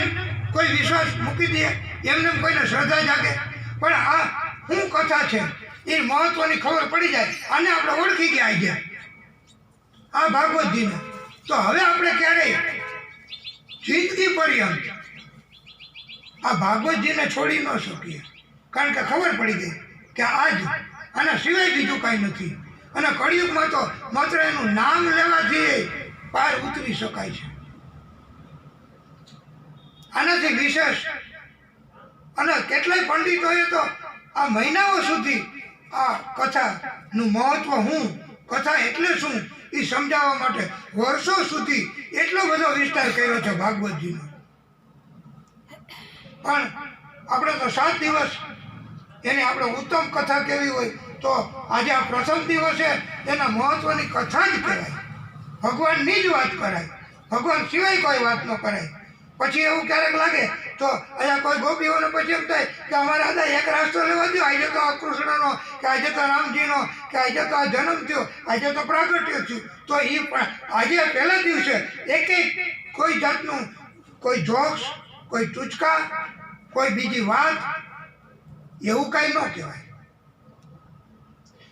Speaker 1: કોઈ વિશ્વાસ મૂકી દે, એમને કોઈને શ્રદ્ધા જાગે, પણ આ શું કથા છે એ મહત્વની ખબર પડી જાય. આને આપણે ઓળખી ગયા આજે આ ભાગવતજીને, તો હવે આપણે ક્યારેય જિંદગી પર્યંત આ ભાગવતજીને છોડી ન શકીએ. કારણ કે ખબર પડી ગઈ કે આજ આના સિવાય બીજું કાંઈ નથી. અને કળિયુગમાં તો માત્ર એનું નામ લેવાથી પાર ઉતરી શકાય છે. આનાથી વિશેષ અને કેટલાય પંડિતોએ તો આ મહિનાઓ સુધી આ કથાનું મહત્વ શું, કથા એટલે શું એ સમજાવવા માટે વર્ષો સુધી એટલો બધો વિસ્તાર કર્યો છે ભાગવતજીનો. પણ આપણે તો 7 દિવસ એની આપણે ઉત્તમ કથા કેવી હોય, તો આજે આ પ્રથમ દિવસે એના મહત્વની કથા જ કરાય, ભગવાનની જ વાત કરાય, ભગવાન સિવાય કોઈ વાત ન કરાય. પછી એવું ક્યારેક લાગે તો અહીંયા કોઈ ગોપીઓને પછી એમ થાય કે અમારે આજે એક રાસ્તો લેવા દો, આજે તો આ કૃષ્ણનો, કે આજે તો રામજીનો, કે આજે તો આ જન્મ થયો, આજે તો પ્રાગટ્ય થયું, તો એ આજે પહેલા દિવસે એક કોઈ જાતનું કોઈ જોક્સ, કોઈ ટૂચકા, કોઈ બીજી વાત એવું કાંઈ ન કહેવાય.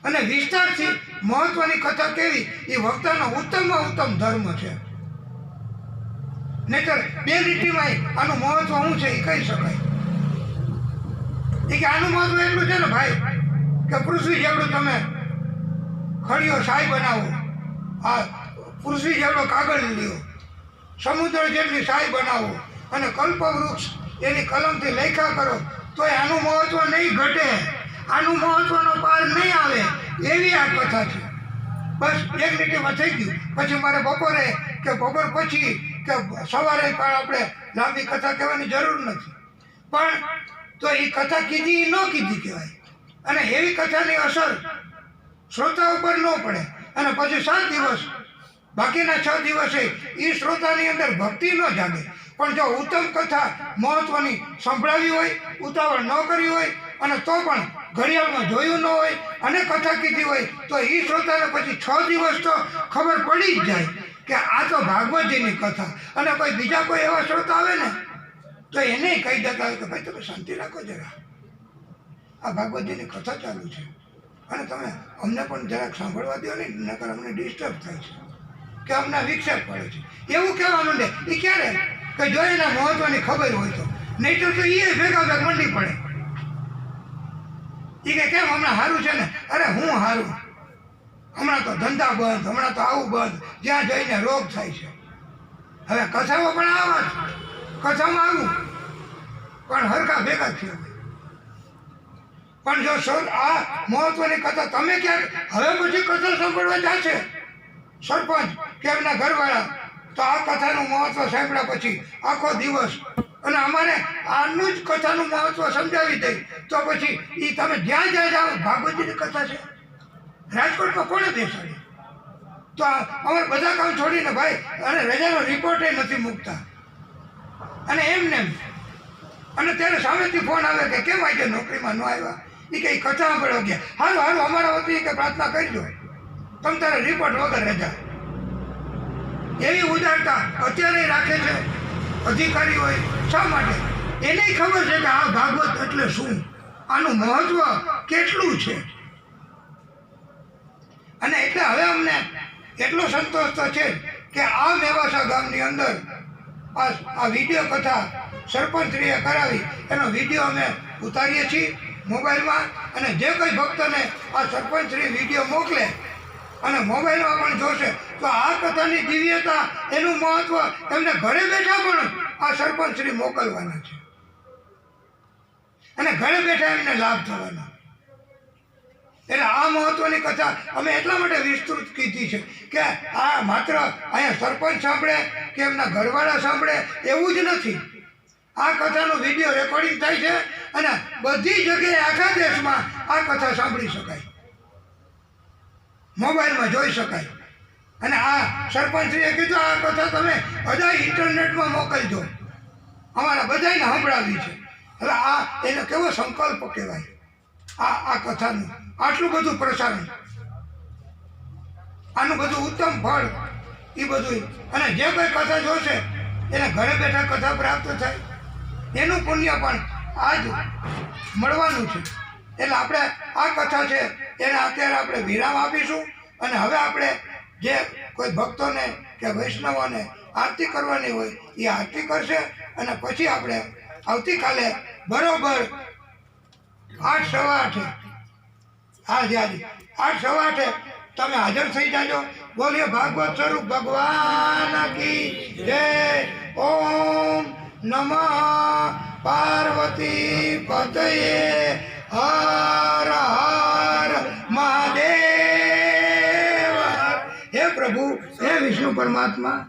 Speaker 1: અને વિસ્તારથી મહત્વની કથા કેવી એ વક્તાનો ઉત્તમમાં ઉત્તમ ધર્મ છે. નહીતર બે લીટીમાં આનું મહત્વ શું છે એ કહી શકાય. એ કે આનું મહત્વ એટલું છે ને ભાઈ કે પૃથ્વી જેવડું તમે ખડીઓ સાય બનાવો, આ પૃથ્વી જેવડો કાગળ લ્યો, સમુદ્ર જેટલી સાય બનાવો અને કલ્પવૃક્ષ એની કલમથી લેખા કરો, તો આનું મહત્વ નહીં ઘટે, આનું મહત્વનો પાર નહીં આવે. એવી આ કથા છે. બસ એક લીટીમાં થઈ ગયું. પછી મારે બપોરે કે બપોર પછી કે સવારે પણ આપણે લાંબી કથા કહેવાની જરૂર નથી. પણ તો એ કથા કીધી ન કીધી કહેવાય. અને એવી કથાની અસર શ્રોતા ઉપર ન પડે. અને પછી 7 દિવસ બાકીના 6 દિવસે એ શ્રોતાની અંદર ભક્તિ ન જાગે. પણ જો ઉત્તમ કથા મહત્વની સંભળાવી હોય, ઉતાવળ ન કરી હોય, અને તો પણ ઘડિયાળમાં જોયું ન હોય અને કથા કીધી હોય, તો એ શ્રોતાને પછી 6 દિવસ તો ખબર પડી જ જાય કે આ તો ભાગવતજીની કથા. અને કોઈ બીજા કોઈ એવા શ્રોતા આવે ને તો એને કહી દેતા હોય કે ભાઈ તમે શાંતિ રાખો જરા, આ ભાગવતજીની કથા ચાલુ છે અને તમે અમને પણ જરાક સાંભળવા દો ને, નકર અમને ડિસ્ટર્બ થાય છે કે અમને વિક્ષેપ પડે છે. એવું કહેવા માંડે. એ ક્યારે કે જો એના મહત્વની ખબર હોય તો, નહીં તો એ ભેગા મંડી પડે. એ કે કેમ હમણાં સારું છે ને? અરે હું સારું, હમણાં તો ધંધા બંધ, હમણાં તો આવું બંધ, જ્યાં જઈને રોગ થાય છે. હવે કથામાં પણ આવા જ, કથામાં આવું પણ હરખા ભેગા થયા. પણ જો આ મહત્વની કથા તમે ક્યાંક હવે પછી કથા સાંભળવા જશે સરપંચ કે એમના ઘરવાળા, તો આ કથાનું મહત્વ સાંભળ્યા પછી આખો દિવસ, અને અમારે આનું જ કથાનું મહત્વ સમજાવી દઈ, તો પછી એ તમે જ્યાં જ્યાં જાઓ ભાગવતજીની કથા છે. રાજકોટમાં કોણે બેસાડી? તો અમારે બધા કામ છોડીને ભાઈ, અને રજાનો રિપોર્ટ નથી મૂકતા, અને એમને અને ત્યારે સામેથી ફોન આવે કે કેમ આજે નોકરીમાં ન આવ્યા? એ કે કથા સાંભળવા ગયા. હારું હારું, અમારા વતી કે પ્રાર્થના કરજો, તમે તારે રિપોર્ટ વગર રજા. એવી ઉદારતા અત્યારે રાખે છે અધિકારી હોય. શા માટે? એને ખબર છે કે આ ભાગવત એટલે શું, આનું મહત્વ કેટલું છે. અને એટલે હવે અમને એટલો સંતોષ તો છે કે આ મેવાસા ગામની અંદર આ વિડીયો કથા સરપંચશ્રીએ કરાવી, એનો વિડીયો અમે ઉતારીએ છીએ મોબાઈલમાં. અને જે કોઈ ભક્તને આ સરપંચશ્રી વિડીયો મોકલે અને મોબાઈલમાં પણ જોશે, તો આ કથાની દિવ્યતા, એનું મહત્વ એમને ઘરે બેઠા પણ આ સરપંચશ્રી મોકલવાના છે, અને ઘરે બેઠા એમને લાભ થવાના. એટલે આ મહત્વની કથા અમે એટલા માટે વિસ્તૃત કીધી છે કે આ માત્ર અહીંયા સરપંચ સાંભળે કે એમના ઘરવાળા સાંભળે એવું જ નથી. આ કથાનું વિડીયો રેકોર્ડિંગ થાય છે અને બધી જગ્યાએ આખા દેશમાં આ કથા સાંભળી શકાય, મોબાઈલમાં જોઈ શકાય. અને આ સરપંચશ્રીએ કીધું આ કથા તમે બધા ઇન્ટરનેટમાં મોકલજો, અમારા બધાને સંભળાવી છે. હવે આ એનો કેવો સંકલ્પ કહેવાય આ કથાનું, આટલું બધું પ્રસારણ, આનું બધું ઉત્તમ ફળ એ બધું. અને જે કોઈ કથા જોશે એને ઘરે બેઠા કથા પ્રાપ્ત થાય, એનું પુણ્ય પણ આજ મળવાનું છે. એટલે આપણે આ કથા છે એને અત્યારે આપણે વિરામ આપીશું. અને હવે આપણે જે કોઈ ભક્તોને કે વૈષ્ણવોને આરતી કરવાની હોય એ આરતી કરશે. અને પછી આપણે આવતીકાલે બરોબર 8:15 હાજી 8:15 તમે હાજર થઈ જાજો. બોલીએ ભાગવત સ્વરૂપ ભગવાન કી જય. ઓમ નમઃ પાર્વતી પતયે હર હર મહાદેવ. હે પ્રભુ, હે વિષ્ણુ પરમાત્મા.